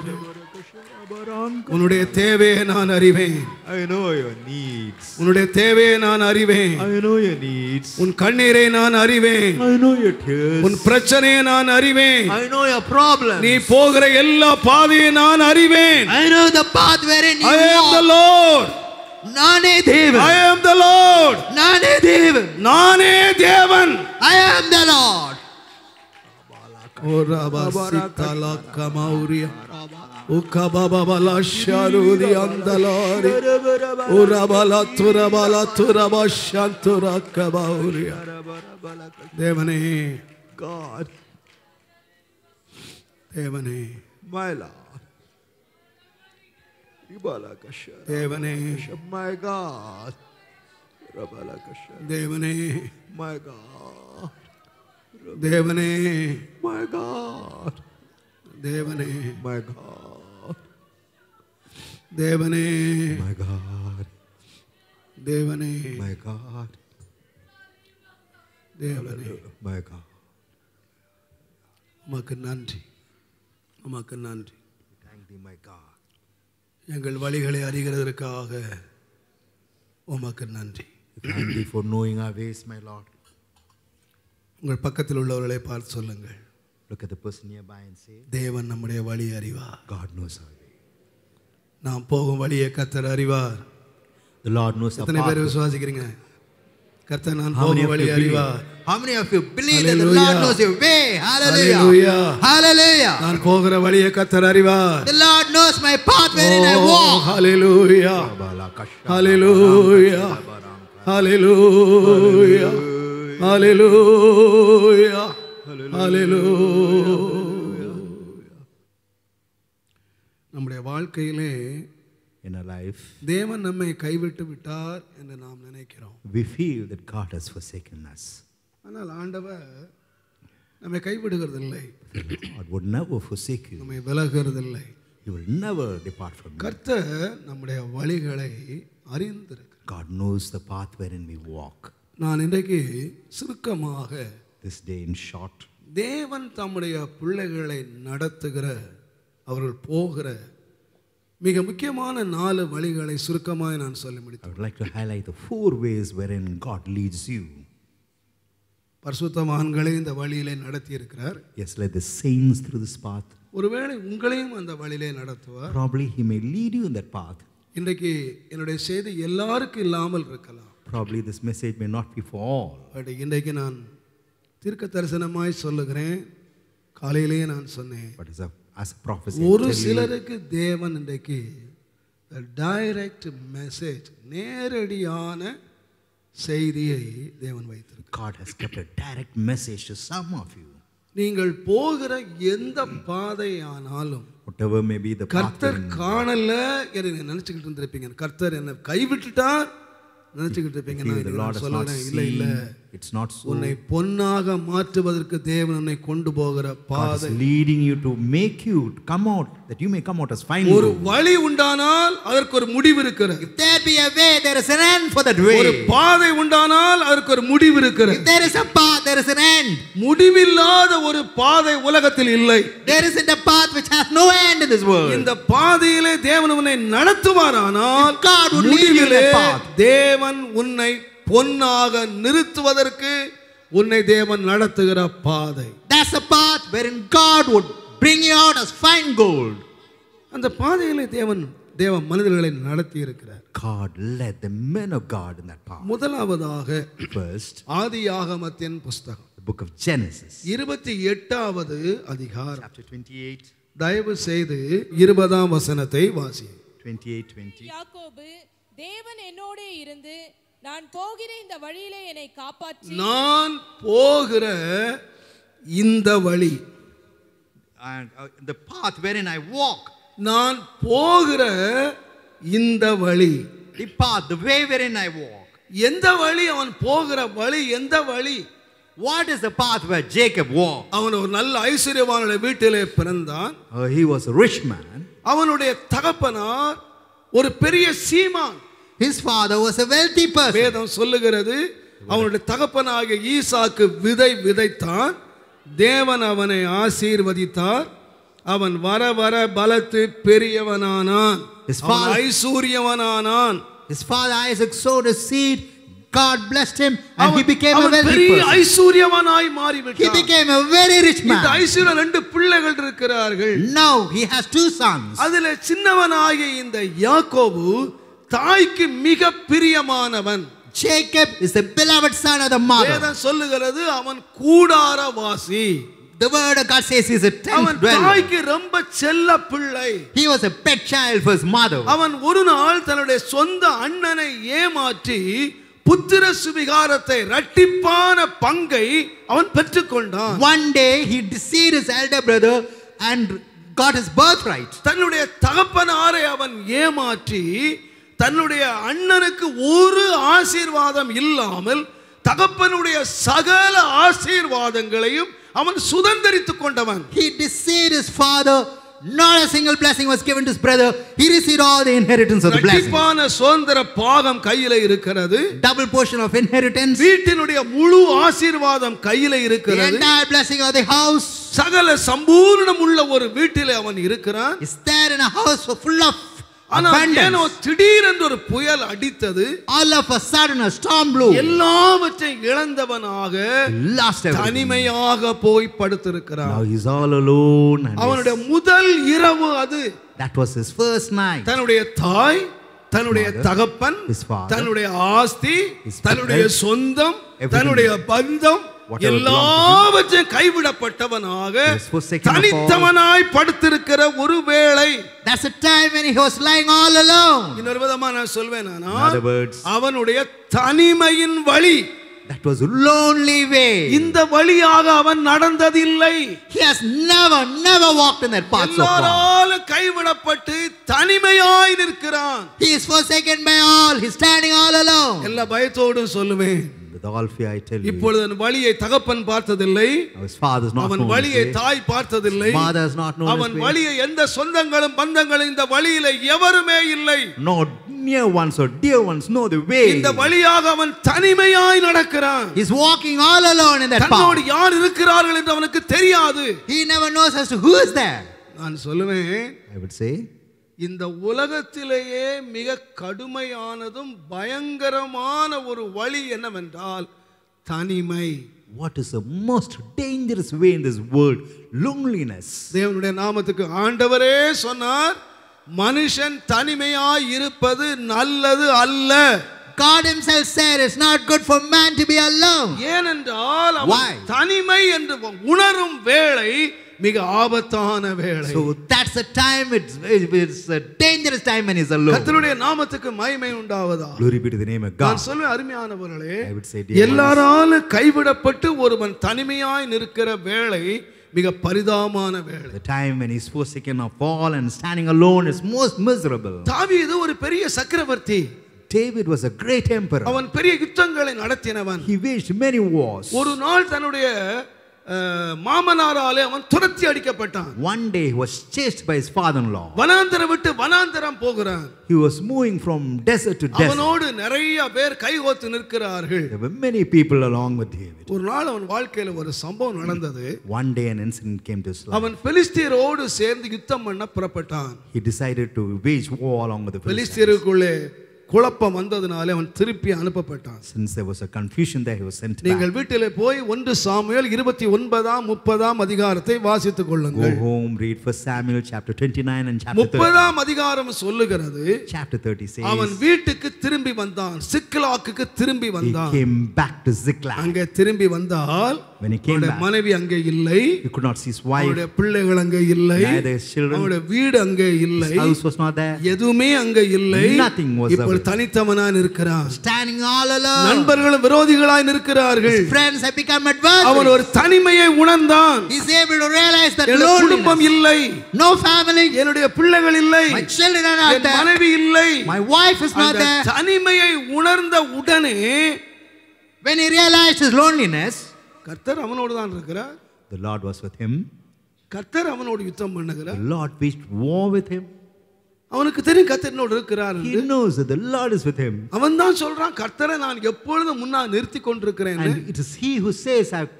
உன்னுடைய தேவையை நான் அறிவேன். I know your needs. உன்னுடைய தேவையை நான் அறிவேன். I know your needs. உன் கண்ணீரை நான் அறிவேன். I know your tears. உன் பிரச்சனையை நான் அறிவேன். I know your problems. நீ போகிற எல்லா பாதையை நான் அறிவேன். I know the path wherein you I am the walk. Lord. நானே தேவன். I am the Lord. நானே தேவன். நானே தேவன். I am the Lord. ஓரபசித்தல கமௌரியா உகபபபல ஷருதி அந்தலாரி ஓரபல துரபல ஷந்துர கபௌரியா. தேவனே, God, தேவனே, my Lord. Ibalakasha. தேவனே, My God. Rabalakasha. தேவனே, My God. தேவனே, My God. தேவனே, My God. தேவனே, My God. தேவனே, My God. தேவனே, My God. உமக்கு நன்றி, உமக்கு நன்றி. Thank thee, my God. எங்கள் வழிகளை அறிகிறதற்காக உமக்கு நன்றி. Thank thee for knowing our ways, my Lord. உங்கள் பக்கத்தில் உள்ளவர்களை பார்த்து சொல்லுங்கள், Look at the person nearby and say, தேவன் நம்முடைய வழி அறிவார். God knows our way. நாம் போகும் வழியை கர்த்தர் அறிவார். The Lord knows our எத்தனை பேர் path. விசுவாசிக்கிறீங்க? கர்த்தர் நான் How many போகும் of வழி you believe? அறிவார். How many of you believe that the Hallelujah. Lord knows your way? Hallelujah. Hallelujah. Hallelujah. நான் போகிற வழியை கர்த்தர் அறிவார். The Lord knows my path wherein I walk. ஹalleluya. ஹalleluya. ஹalleluya. ஹalleluya. ஹalleluya. நம்முடைய வாழ்க்கையிலே In our life, தேவன் நம்மை கைவிட்டு விட்டார் என்று நாம் நினைக்கிறோம். we feel that God has forsaken us. ஆனால் ஆண்டவர் நம்மை கைவிடுகிறதில்லை, God would never forsake you. நம்மை விலகுறதில்லை. He will never depart from you. கர்த்தர் நம்முடைய வழிகளை அறிந்திருக்கிறார். God knows the path wherein we walk. நான் இன்றைக்கு சுருக்கமாக This day in short, தேவன் தம்முடைய பிள்ளைகளை நடத்துகிற, அவர்கள் போகிற மிக முக்கியமான 4 வழிகளை சுருக்கமாக நான் சொல்லி I முடித்தேன். would like to highlight the 4 ways wherein God leads you. பரிசுத்தவான்களை இந்த வழியிலே நடத்தி இருக்கிறார். Yes, led the saints through this path. ஒருவேளை உங்களையும் அந்த வழியிலே நடத்துவார். Probably He may lead you in that path. இன்றைக்கு என்னுடைய செய்தி எல்லாருக்கும் இல்லாமல் இருக்கலாம். Probably this message may not be for all. But இன்றைக்கு நான் தீர்க்க தரிசனமாய் சொல்லுகிறேன். காலையிலேயே நான் சொன்னேன், But as a prophecy, ஒரு I tell you, சிலருக்கு தேவன் இன்றைக்கு டைரக்ட் மெசேஜ், நேரடியான செய்தியை தேவன் வைத்திருக்கிறார். God has kept a direct message to some of you. நீங்கள் போகிற எந்த பாதையானாலும் Whatever may be the path கர்த்தர் wherein காணல என்று நினைச்சுக்கிட்டு இருந்திருப்பீங்க. கர்த்தர் என்னை கைவிட்டுட்டார் நினைச்சுக்கிட்டு இருப்பீங்க. you நான் feel the இன்னைக்கு Lord நான் has not சொல்லுறேன், இல்லை இல்லை, seen. It's not so. உன்னை பொன்னாக மாற்றுவதற்கு தேவன் உன்னை கொண்டு போகிற God பாதை. is leading you to make you come out, that you may come out as fine ஒரு gold. வழி உண்டானால் அதற்கு ஒரு முடிவு இருக்கிறது. If there be a way, there is an end for that way. ஒரு பாதை உண்டானால் அதற்கு ஒரு முடிவு இருக்கிறது. If there is a path, there is an end. முடிவில்லாத ஒரு பாதை உலகத்தில் இல்லை. There isn't a path which has no end in this world. இந்த பாதையிலே தேவன் உன்னை நடத்துவாரானால் If God would lead you in முடிவிலே that path, தேவன் உன்னை பொன்னாக நிறுத்துவதற்கு உன்னை தேவன் நடத்துகிற பாதை. that's a path wherein God would bring you out as fine gold. அந்த பாதையிலே தேவ மனிதர்களை நடத்தி இருக்கிறார். God led the men of God in that path. முதலாவதாக First, ஆதியாகமத்தின் புஸ்தகம் the book of Genesis, 28வது அதிகாரம். chapter 28, தயவு செய்து 20ஆம் வசனத்தை வாசி. 28:20. யாக்கோபு, தேவன் என்னோடே இருந்து நான் போகிற இந்த வழியிலே என்னை காப்பாற்றி நான் போகிற இந்த வழி, And the path wherein I walk, நான் போகிற இந்த வழி, the path, the way wherein I walk. எந்த வழி? அவன் போகிற வழி எந்த வழி? What is the path where Jacob walked? அவன் ஒரு நல்ல ஐஸ்வர்யவானுடைய வீட்டிலே பிறந்தான். He was a rich man. அவனுடைய தகப்பனார் ஒரு பெரிய சீமான். His father was a wealthy person. வேதம் சொல்லுகிறது, அவனுடைய தகப்பனாகிய ஈசாக்கு விதைத்தான், தேவன் அவனை ஆசீர்வதித்தார், அவன் வர வர பலத்து பெரியவனானான். His அவன் father- ஐஸ்வர்யவனானான். His father Isaac sowed a seed. God blessed him and he became a அவன் wealthy பெரிய person. ஐஸ்வர்யவனாய் He மாறிவிட்டான். became a very rich இந்த man. ஐஸ்வர்யம் 2 பிள்ளைகள் இருக்கிறார்கள். Now he has 2 sons. அதிலே சின்னவனாகிய இந்த யாக்கோபு தாய்க்கு மிக பிரியமானவன். Jacob is the beloved son of the mother. வேதம் சொல்லுகிறது அவன் கூடாரவாசி. The word of God says he is a tent அவன் dweller. தாய்க்கு ரொம்ப செல்ல பிள்ளை. He was a pet child for his mother. அவன் ஒரு நாள் தன்னுடைய சொந்த அண்ணனை ஏமாற்றி புத்திர சுவிகாரத்தை இரட்டிப்பான பங்கை அவன் பெற்றுக்கொண்டான். One day he deceived his elder brother and got his birthright. தன்னுடைய தகப்பனாரை அவன் ஏமாற்றி தன்னுடைய அண்ணனுக்கு ஒரு ஆசீர்வாதம் இல்லாமல் தகப்பனுடைய சகல ஆசீர்வாதங்களையும் அவன் சுதந்தரித்துக் கொண்டவன். He deceived his father. Not a single blessing was given to his brother. He received all the inheritance of the blessing. இரட்டிப்பான சுதந்திர பாகம் கையில இருக்கிறது. Double portion of inheritance. வீட்டினுடைய முழு ஆசீர்வாதம் கையில The இருக்கிறது. entire blessing of the house சகல சம்பூர்ணம் உள்ள ஒரு வீட்டிலே அவன் இருக்கிறான். is there in a house full of ஆனால் ஏனோ abundance. திடீரென்று ஒரு புயல் அடித்தது. All of a sudden a storm blew. எல்லாவற்றையும் இழந்தவனாக He lost everything. தனிமையாக போய் படுத்திருக்கிறான். Now he's all alone and அவனுடைய முதல் இரவு அது. that was his first night. தன்னுடைய தாய், தன்னுடைய Mother, தகப்பன், his father, தன்னுடைய ஆஸ்தி, his தன்னுடைய wealth, சொந்தம், everything. தன்னுடைய பந்தம் Whatever எல்லாவற்றையும் கைவிடப்பட்டவனாக He was forsaken of all. தனித்தவனாய் படுத்திருக்கிற ஒரு வேளை. That's the time when he was lying all alone. இன்னொரு விதமா நான் சொல்வேன், In other words, அவனுடைய தனிமையின் வழி. that was a lonely way. இந்த வழியாக அவன் நடந்ததில்லை. He has never walked in that path so far. எல்லாராலும் கைவிடப்பட்டு தனிமையாய் நிற்கிறான். He is forsaken by all. He's standing all alone. எல்லா பயத்தோடும் சொல்லுவேன், With all fear I tell you, இப்பொழுது அவன் வழியை தகப்பன் பார்த்ததில்லை. his father is not அவன் known his வழியை way. தாய் பார்த்ததில்லை. Mother is not known அவன் his way. வழியை எந்த சொந்தங்களும் பந்தங்களும் இந்த வழியில எவருமே இல்லை. No near ones or dear ones know the way. இந்த வழியாக அவன் தனிமையாய் நடக்கிறான். He's walking all alone in that தன்னோடு path. யார் இருக்கிறார்கள் என்று அவனுக்கு தெரியாது. He never knows as to who is there. நான் சொல்லுவேன், I would say, இந்த உலகத்திலேயே மிக கடுமையானதும் பயங்கரமான ஒரு வழி என்னவென்றால் தனிமை. what is the most dangerous way in this world? Loneliness. தேவனுடைய நாமத்துக்கு ஆண்டவரே சொன்னார், மனுஷன் தனிமையாய் இருப்பது நல்லது அல்ல. God himself said it's not good for man to be alone. ஏனென்றால் Why? அவன் தனிமை என்று உணரும் வேளை மிக ஆபத்தான வேளை. So that's the time, it's a dangerous time when he's alone. கர்த்தருடைய நாமத்துக்கு மகிமை உண்டாவதா. Glory be to the name of God. நான் சொல்லுவேன், அருமையானவர்களே, I would say, dear ones, எல்லாராலும் கைவிடப்பட்டு ஒருவன் தனிமையாய் நிற்கிற வேளை மிக பரிதாபமான வேளை. the time when he's forsaken of all and standing alone is most miserable. தாவீது ஒரு பெரிய சக்கரவர்த்தி. David was a great emperor. அவன் பெரிய யுத்தங்களை நடத்தினவன். He waged many wars. ஒரு நாள் தன்னுடைய மாமனாராலே அவன் துரத்தி அடிக்கப்பட்டான். One day he was chased by his father-in-law. வனாந்தரம் விட்டு வனாந்தரம் போகிறான். He was moving from desert to desert. அவனோடு நிறைய பேர் கைகோத்து நிற்கிறார்கள். There were many people along with David. ஒரு நாள் அவன் வாழ்க்கையில ஒரு சம்பவம் நடந்தது. One day an incident came to his life. அவன் பெலிஸ்தியரோடு சேர்ந்து யுத்தம் பண்ண புறப்பட்டான். He decided to wage war along with the Philistines. பெலிஸ்தியருக்குள்ளே குழப்பம் வந்ததனாலே அவன் திருப்பி அனுப்பப்பட்டான். Since there was a confusion there, he was sent back. நீங்கள் வீட்டிலே போய் 1 சாமுவேல் 29ஆம் 30ஆம் அதிகாரத்தை வாசித்துக் Go கொள்ளுங்கள். home, read 1 Samuel chapter 29 and chapter 30. 30ஆம் அதிகாரம் சொல்லுகிறது, Chapter 30 says, அவன் வீட்டுக்கு திரும்பி வந்தான், சிக்லாக்குக்கு திரும்பி he வந்தான். came back to Ziklag. அங்கே திரும்பி வந்தால் When he came அவனுடைய back, மனைவி அங்கே இல்லை, he could not see his wife, அவனுடைய பிள்ளைகள் அங்கே இல்லை, neither his children, அவனுடைய வீடு அங்கே இல்லை, his house was not there. எதுவுமே அங்கே இல்லை. Nothing was இப்பொழுது there. தனித்தவனாய் நிற்கிறான். Standing all alone. நண்பர்களும் விரோதிகளாய் நிற்கிறார்கள். His friends have become அவன் adversaries. ஒரு தனிமையை உணர்ந்தான். He's able to realize that என்னுடைய குடும்பம் loneliness. இல்லை, No family. என்னுடைய பிள்ளைகள் இல்லை, My children are not N there. மனைவி இல்லை. My wife is not அந்த there. தனிமையை உணர்ந்த உடனே When he realized his loneliness, கர்த்தர் அவனோடு தான் இருக்கிறார். the Lord was with him. கர்த்தர் அவனோடு யுத்தம் The பண்ணுகிறார். Lord waged war with him. அவனுக்கு தெரியும் கர்த்தர் என்னோடு இருக்கிறார் He என்று. knows that the Lord is with him. அவன் தான் சொல்றான், கர்த்தரை நான் எப்பொழுதும் முன்னா நிறுத்தி கொண்டிருக்கிறேன். And it is he who says, I have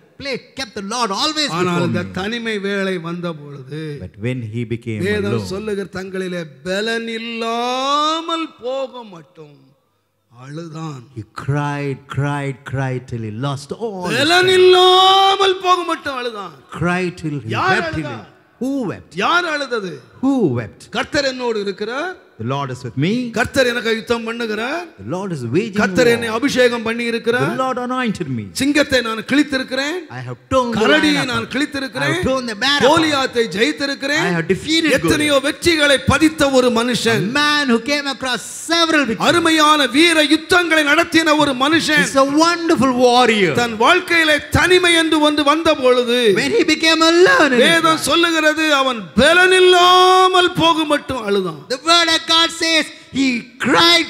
kept the Lord always ஆனால் before இந்த me. தனிமை வேளை வந்த பொழுது But when he became வேதம் alone, சொல்லுகிற தங்களிலே பலன் இல்லாமல் போக மட்டும் அழுதான். He cried till he lost all. பலன் இல்லாமல் போக மட்டும் அழுதான். Cried till he யார் wept. அழுதா? Who wept? யார் அழுதது? Who wept? கர்த்தர் என்னோடு இருக்கிறார். the Lord is with me. கர்த்தர் எனக்கு யுத்தம் பண்ணுகிறார். The Lord is waging கர்த்தர் என்னை war. அபிஷேகம் பண்ணி The இருக்கிறார். Lord anointed me. சிங்கத்தை நான் கிழித்திருக்கிறேன். I have torn the கரடியை lion நான் apart. கிழித்திருக்கிறேன். I have torn the bear apart. கோலியாத்தை ஜெயித்திருக்கிறேன். I have defeated எத்தனையோ வெற்றிகளை பதித்த ஒரு A மனுஷன், man who came across several victories. அருமையான வீர யுத்தங்களை நடத்தின ஒரு மனுஷன், He's a wonderful warrior. தன் வாழ்க்கையிலே தனிமை என்று ஒன்று வந்த பொழுது When he became alone, in his வேதம் life, சொல்லுகிறது அவன் பலனில்லாமல் போக மட்டும் அழுதான். the word of God says he cried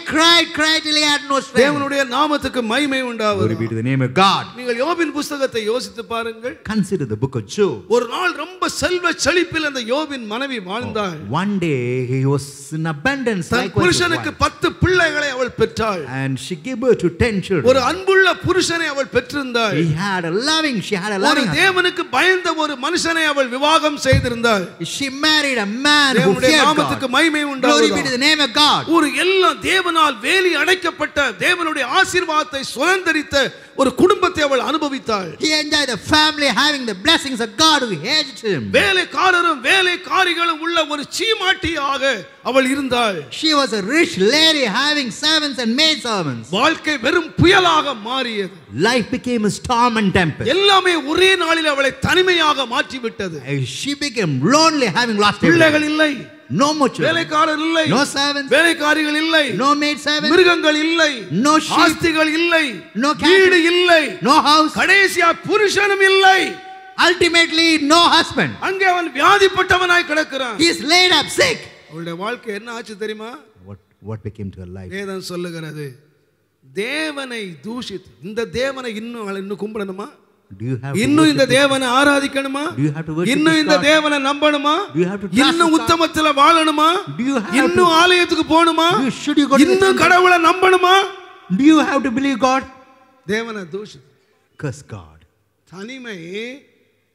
till he had no strength. தேவனுடைய நாமத்துக்கு மகிமை Glory be உண்டாவதாக. to the name of God. நீங்கள் யோபின் புத்தகத்தை யோசித்து பாருங்கள். Consider the book of Job. ஒரு நாள் ரொம்ப செல்வ செழிப்பில் அந்த யோபின் மனைவி வாழ்ந்தாள். One day he was in abundance than likewise his புருஷனுக்கு wife. 10 பிள்ளைகளை அவள் பெற்றாள். And she gave birth to 10 ஒரு children. அன்புள்ள புருஷனை அவள் பெற்றிருந்தாள். She had a loving ஒரு husband. தேவனுக்கு பயந்த ஒரு மனுஷனை அவள் விவாகம் செய்திருந்தாள். She married a man who தேவனுடைய feared நாமத்துக்கு God. மகிமை Glory be to உண்டாவதாக. the name of God. ஒரு எல்லாம் தேவனால் வேலி அடைக்கப்பட்ட தேவனுடைய ஆசீர்வாதத்தை சுதந்தரித்த ஒரு குடும்பத்தை அவள் அனுபவித்தாள். He enjoyed the family having the blessings of God who hedged him. வேலைக்காரரும் வேலைக்காரிகளும் உள்ள ஒரு சீமாட்டியாக அவள் இருந்தாள். She was a rich lady having servants and maid servants. வாழ்க்கை வெறும் புயலாக மாறியது. Life became a storm and tempest. எல்லாமே ஒரே நாளில் அவளை தனிமையாக மாற்றிவிட்டது. She became lonely, having lost everything. பிள்ளைகள் இல்லை, No more children, வேலைக்காரர் இல்லை, no servants, வேலைக்காரிகள் இல்லை, no maid servants, மிருகங்கள் இல்லை, no sheep, ஆஸ்திகள் இல்லை, no cattle, வீடு இல்லை, no house, கடைசியா புருஷனும் இல்லை. ultimately no husband. அங்கே அவன் வியாதிப்பட்டவனாய் கிடக்கிறான். He is laid up sick. அவளுடைய வாழ்க்கை என்ன ஆச்சு தெரியுமா? What became to her life? வேதம் சொல்லுகிறது, தேவனை தூஷித்து, இந்த தேவனை இன்னும் கும்பிடணுமா? Do you have to இன்னும் இந்த worship தேவனை ஆராதிக்கணுமா? Do you have to worship இன்னும் this இந்த God? தேவனை நம்பணுமா? Do you have to trust இன்னும் this God? உத்தமத்துல வாழணுமா? Do you have இன்னும் to- ஆலயத்துக்கு போணுமா? Should you go to the இன்னும் temple? கடவுளை நம்பணுமா? Do you have to believe God? தேவனை தூஷி. Curse God. தனிமை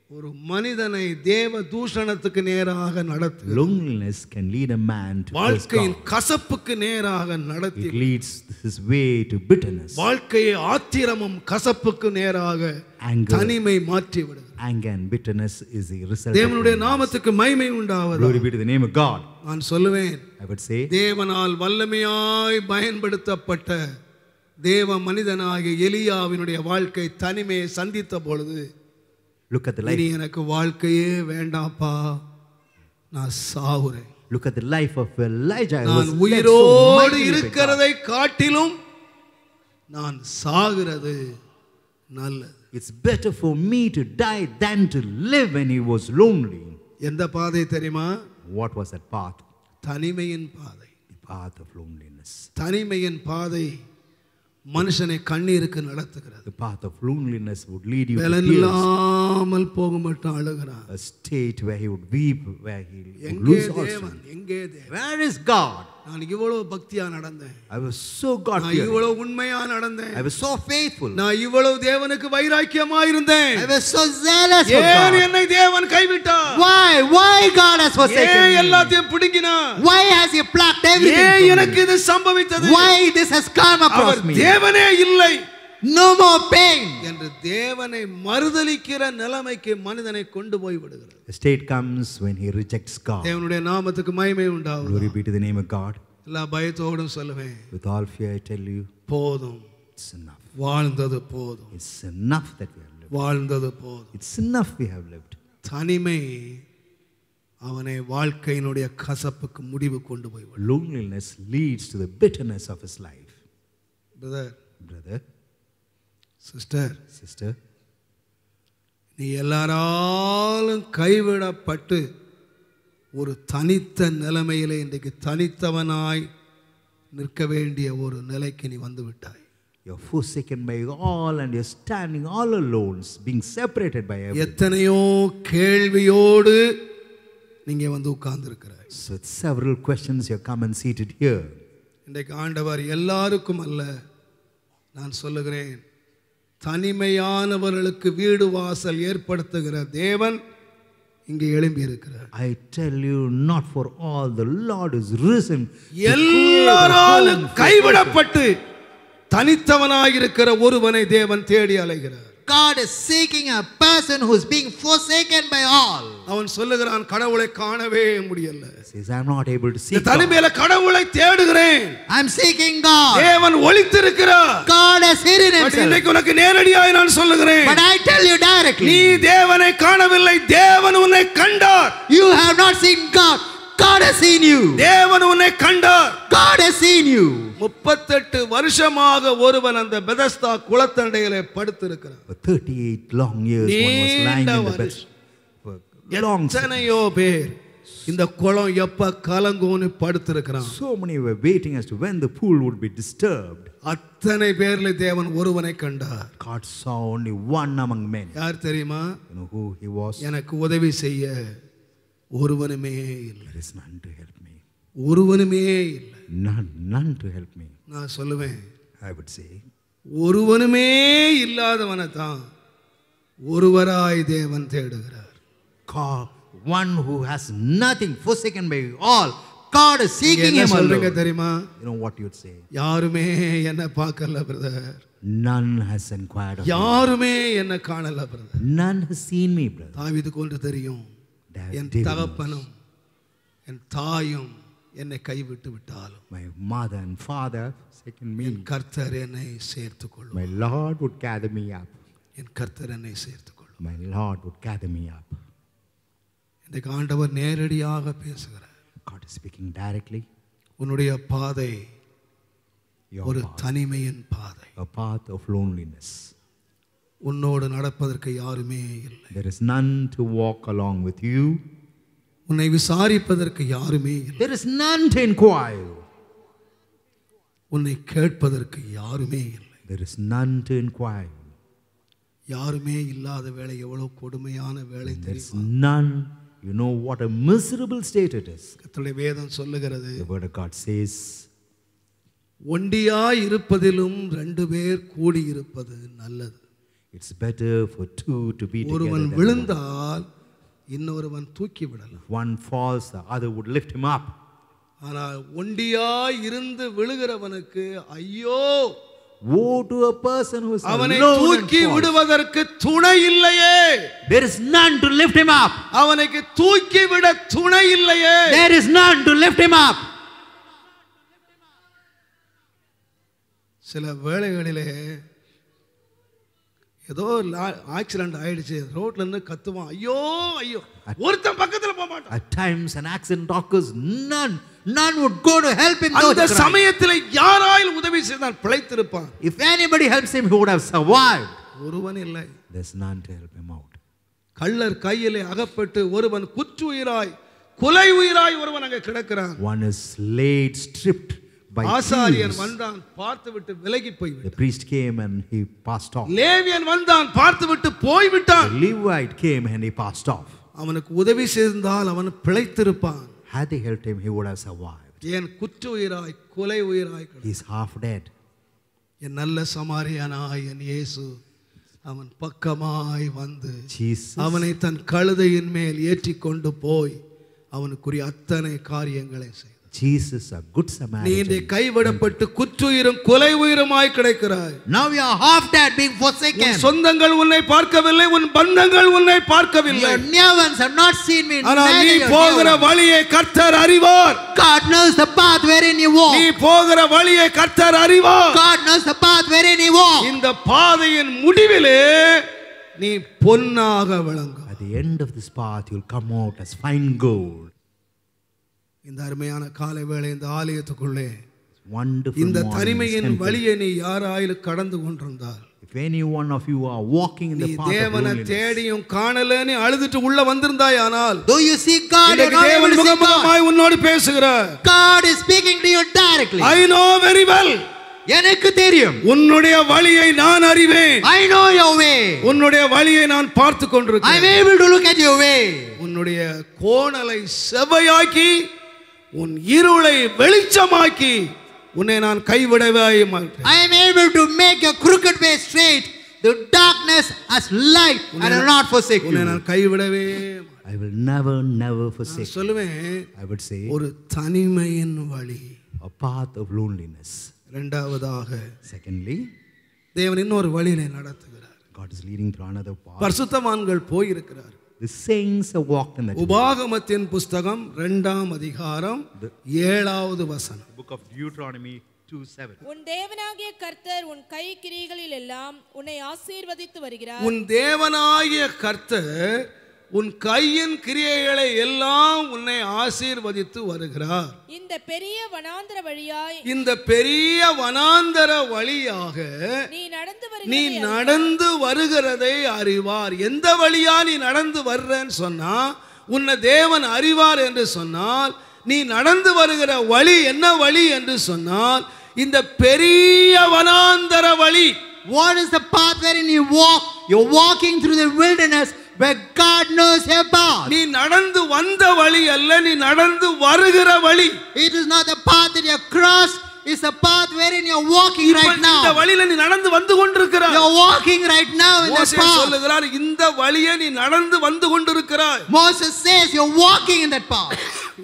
ஒரு மனிதனை தேவ தூஷணத்துக்கு நேராக நடத்து. Loneliness can lead a man to curse வாழ்க்கையின் God. கசப்புக்கு நேராக நடத்தி, It leads his way to bitterness. வாழ்க்கையை ஆத்திரமும் கசப்புக்கு நேராக Anger. தனிமை மாற்றி விடுகிறது. Anger and bitterness is the result. தேவனுடைய of நாமத்துக்கு மகிமை உண்டாவது. Glory be to the name of God. நான் சொல்லுவேன், I would say, தேவனால் வல்லமையாய் பயன்படுத்தப்பட்ட தேவ மனிதனாகிய எலியாவினுடைய வாழ்க்கை தனிமையை சந்தித்த பொழுது, look at the இனி life. எனக்கு வாழ்க்கையே வேண்டாப்பா, நான் சாவுறேன். Look at the life of Elijah. He was நான் led so உயிரோடு mightily by God. இருக்கிறதை காட்டிலும் நான் சாகிறது நல்லது. It's better for me to die than to live when he was lonely. எந்த பாதை தெரியுமா? What was that path? தனிமையின் பாதை. The path of loneliness. தனிமையின் பாதை மனுஷனை கண்ணீருக்கு நடத்துகிறது. The path of loneliness would lead you to பலன் tears. இல்லாமல் போக மட்டும் அழுகிறான். A state where he would weep, where he would எங்கே lose all தேவன்? strength. எங்கே தேவன்? Where is God? நான் இவ்வளவு பக்தியா நடந்தேன், I was so நான் God-fearing. இவ்வளவு உண்மையா நடந்தேன், I was so faithful. நான் இவ்வளவு தேவனுக்கு வைராக்கியமா இருந்தேன். I was so zealous for ஏன் God. என்னை தேவன் கைவிட்டார்? Why God has forsaken ஏன் me? எல்லாத்தையும் பிடுங்கினார்? Why has He plucked everything ஏன் from எனக்கு me? இது சம்பவித்தது? Why this has come across our me? தேவனே இல்லை No more pain. என்று தேவனை மறுதலிக்கிற நிலைமைக்கு மனிதனை கொண்டு போய் விடுகிறது. The state comes when he rejects God. தேவனுடைய நாமத்துக்கு மகிமை உண்டாகும். Glory be to the name of God. எல்லா பயத்தோடும் சொல்லுவேன், With all fear, I tell you, போதும், it's enough. வாழ்ந்தது போதும், It's enough that we have lived. வாழ்ந்தது போதும். It's enough we have lived. தனிமை அவனை வாழ்க்கையினுடைய கசப்புக்கு முடிவு கொண்டு போய் விடும். Loneliness leads to the bitterness of his life. Brother, Brother, sister, sister, நீ எல்லாராலும் கைவிடப்பட்டு ஒரு தனித்த நிலைமையிலே இன்றைக்கு தனித்தவனாய் நிற்க வேண்டிய ஒரு நிலைக்கு நீ வந்து விட்டாய். you're forsaken by all and you're standing all alone, being separated by everyone. எத்தனையோ கேள்வியோடு நீங்க வந்து உட்கார்ந்து இருக்கிறாய். So with several questions, you come and seated here. இன்றைக்கு ஆண்டவர் எல்லாருக்கும் அல்ல, நான் சொல்லுகிறேன், தனிமையானவர்களுக்கு வீடு வாசல் ஏற்படுத்துகிற தேவன் இங்கே எழும்பி இருக்கிறார். I tell you, not for all, the Lord is risen. எல்லாராலும் கைவிடப்பட்டு தனித்தவனாயிருக்கிற ஒருவனை தேவன் தேடி அலைகிறார். God is seeking a person who is being forsaken by all. அவன் சொல்லுகிறான், கடவுளை காணவே முடியல. Says, I'm not able to see God. தனிமையில கடவுளை தேடுகிறேன். I'm seeking God. தேவன் ஒளித்திருக்கிறார். God has hidden himself. இன்னைக்கு உனக்கு நேரடியாய் நான் சொல்லுகிறேன், But I tell you directly, நீ தேவனை காணவில்லை, தேவன் உன்னை கண்டார். you have not seen God. God has seen you. தேவன் உன்னை கண்டார். God has seen you. 38 வருஷமாக ஒருவன் அந்த Bethesda குளத்தண்டையிலே படுத்திருக்கிறான். For 38 long years one was lying in the bed. Long எத்தனையோ பேர் இந்த குளம் எப்ப கலங்கும்னு படுத்திருக்கிறான். So many were waiting as to when the pool would be disturbed. அத்தனை பேர்ல தேவன் ஒருவனை கண்டார். God saw only one among men. யார் தெரியுமா? You know who he was? எனக்கு உதவி செய்ய ஒருவனுமே இல்லை. There is none to help me. ஒருவனுமே இல்லை. None to help me. நான் சொல்லுவேன், I would say, ஒருவனுமே இல்லாதவனை தான் ஒருவராய் தேவன் தேடுகிறார். God, one who has nothing, forsaken by all. God is seeking என்ன him சொல்றீங்க alone. தெரியுமா? You know what you would say? யாருமே என்ன பார்க்கல brother. None has inquired of me. யாருமே என்ன காணல brother. None has seen me, brother. தாவீதுக்கு ஒன்று தெரியும், என் David தகப்பனும் என் தாயும் என்னை கைவிட்டு விட்டாலும் knows. My mother and father forsaken me. என் கர்த்தர் என்னை சேர்த்துக் கொள்ளும். My Lord would gather me up. என் கர்த்தர் என்னை சேர்த்துக் கொள்ளும். My Lord would gather me up. இன்றைக்கு ஆண்டவர் நேரடியாக பேசுகிறார். God is speaking directly. உன்னுடைய பாதை Your ஒரு path, தனிமையின் பாதை. a path of loneliness. உன்னோடு நடப்பதற்கு யாருமே இல்லை. There is none to walk along with you. உன்னை விசாரிப்பதற்கு யாருமே இல்லை. There is none to inquire. உன்னை கேட்பதற்கு யாருமே இல்லை. There is none to inquire. யாருமே இல்லாத வேலை எவ்வளவு கொடுமையான வேலை There is தெரியுமா? none. You know what a miserable state it is. கர்த்தருடைய வேதம் சொல்லுகிறது, The word of God says, ஒண்டியாய் இருப்பதிலும் 2 பேர் கூடி இருப்பது நல்லது. it's better for two to be together ஒருவன் than one. விழுந்தால் இன்னொருவன் தூக்கி விடலாம். If one falls, the other would lift him up. ஆனால் ஒண்டியாய் இருந்து விழுகிறவனுக்கு ஐயோ, Woe to a person who is அவனை alone and தூக்கி falls. விடுவதற்கு துணை இல்லையே. There is none to lift him up. அவனுக்கு தூக்கி விட துணை இல்லையே. There is none to lift him up. சில வேளைகளிலே ஏதோ ஆக்சிடென்ட் ஆயிடுச்சு, ரோட்ல இருந்து கத்துவான், ஐயோ ஐயோ, ஒருத்தன் பக்கத்துல போக மாட்டான். At times an accident occurs, none would go to help him. அந்த சமயத்தில் யாராயிலும் உதவி செய்தால் பிழைத்திருப்பான். If anybody helps him, he would have survived. ஒருவன் இல்லை. There's none to help him out. கள்ளர் கையிலே அகப்பட்டு ஒருவன் குற்றுயிராய் கொலை உயிராய் ஒருவன் அங்கே கிடக்கிறான். One is laid, stripped by ஆசாரியன் thieves. வந்தான், பார்த்துவிட்டு விலகி The போய்விட்டான். priest came and he passed off. லேவியன் வந்தான், பார்த்துவிட்டு போய்விட்டான். The Levite came and he passed off. அவனுக்கு உதவி செய்தால் அவன் பிழைத்திருப்பான். Had they helped him, he would have survived. ஏன் குற்றுயிராய் கொலை உயிராய் கிடக்கிறான். He's half dead. என் நல்ல சமாரியனாய் என் இயேசு அவன் பக்கமாய் வந்து Jesus, அவனை தன் கழுதையின் மேல் ஏற்றி கொண்டு போய் அவனுக்குரிய அத்தனை காரியங்களை செய்தார். Jesus, a good நீ இன்றைய Samaritan. கைவிடப்பட்டு குற்றுயிரும் கொலை உயிருமாய் கிடைக்கிறாய். Now you are half dead, being forsaken. உன் சொந்தங்கள் உன்னை பார்க்கவில்லை, உன் பந்தங்கள் உன்னை பார்க்கவில்லை. Your near ones have not seen me. ஆனால் neither நீ your போகிற near ones. வழியை கர்த்தர் அறிவார். God knows the path wherein you walk. நீ போகிற வழியை கர்த்தர் அறிவார். God knows the path wherein you walk. இந்த பாதையின் முடிவிலே நீ பொன்னாக விளங்கும். At the end of this path, you'll come out as fine gold. இந்த அருமையான காலை வேளை இந்த ஆலயத்துக்குள்ளே Wonderful இந்த morning, தனிமையின் temple. வழியை நீ யாராயிலும் கடந்து கொண்டிருந்தால், If any one of you are walking in நீ the path of தேவனை loneliness, தேடியும் காணலன்னு அழுதுட்டு உள்ள வந்திருந்தாய், ஆனால் though you see God, you're இன்றைக்கு not able தேவன் to see God. முகமுகமாய் உன்னோடு பேசுகிறார். God is speaking to you directly. I know very well. எனக்கு தெரியும். உன்னுடைய வழியை நான் அறிவேன். I know your way. உன்னுடைய வழியை நான் பார்த்து I'm கொண்டிருக்கிறேன். able to look at your way. உன்னுடைய கோணலை செவ்வையாக்கி உன் இருளை வெளிச்சமாக்கி உன்னை நான் கைவிடவே மாட்டேன். I am able to make your crooked way straight. the darkness as light, and I will not forsake உன்னை you. நான் கைவிடவே I will never forsake you. சொல்லுவேன், I would say ஒரு தனிமையின் வழி. a path of loneliness. இரண்டாவதாக Secondly, தேவன் இன்னொரு வழியிலே நடத்துகிறார். God is leading through another path. பரிசுத்தவான்கள் போயிருக்கிறார். The saints have walked in that way. உபாகமத்தின் புஸ்தகம் 2ஆம் அதிகாரம் 7வது வசனம். Book of Deuteronomy 2:7. உன் தேவனாகிய கர்த்தர் உன் கை கிரியைகளில் எல்லாம் உன்னை ஆசீர்வதித்து வருகிறார். உன் தேவனாகிய கர்த்தர் உன் கையின் கிரியைகளை எல்லாம் உன்னை ஆசீர்வதித்து வருகிறார். இந்த பெரிய வனாந்தர வழியாய் நீ நடந்து வருகிறதை அறிவார். எந்த வழியா நீ நடந்து வர்றன்னு சொன்னா உன்னை தேவன் அறிவார் என்று சொன்னால், நீ நடந்து வருகிற வழி என்ன வழி என்று சொன்னால் இந்த பெரிய வனாந்தர வழி. What is the path wherein you walk? You're walking through the wilderness where God knows your path. நீ நடந்து வந்த வழி அல்ல, நீ நடந்து வருகிற வழி. It is not the path that you cross, it's the path wherein you're walking right now. இந்த வழியில நீ நடந்து வந்து கொண்டிருக்கிறாய். You're walking right now in the மோசே path. சொல்லுகிறார், இந்த வழியை நீ நடந்து வந்து கொண்டிருக்கிறாய். Moses says you're walking in that path.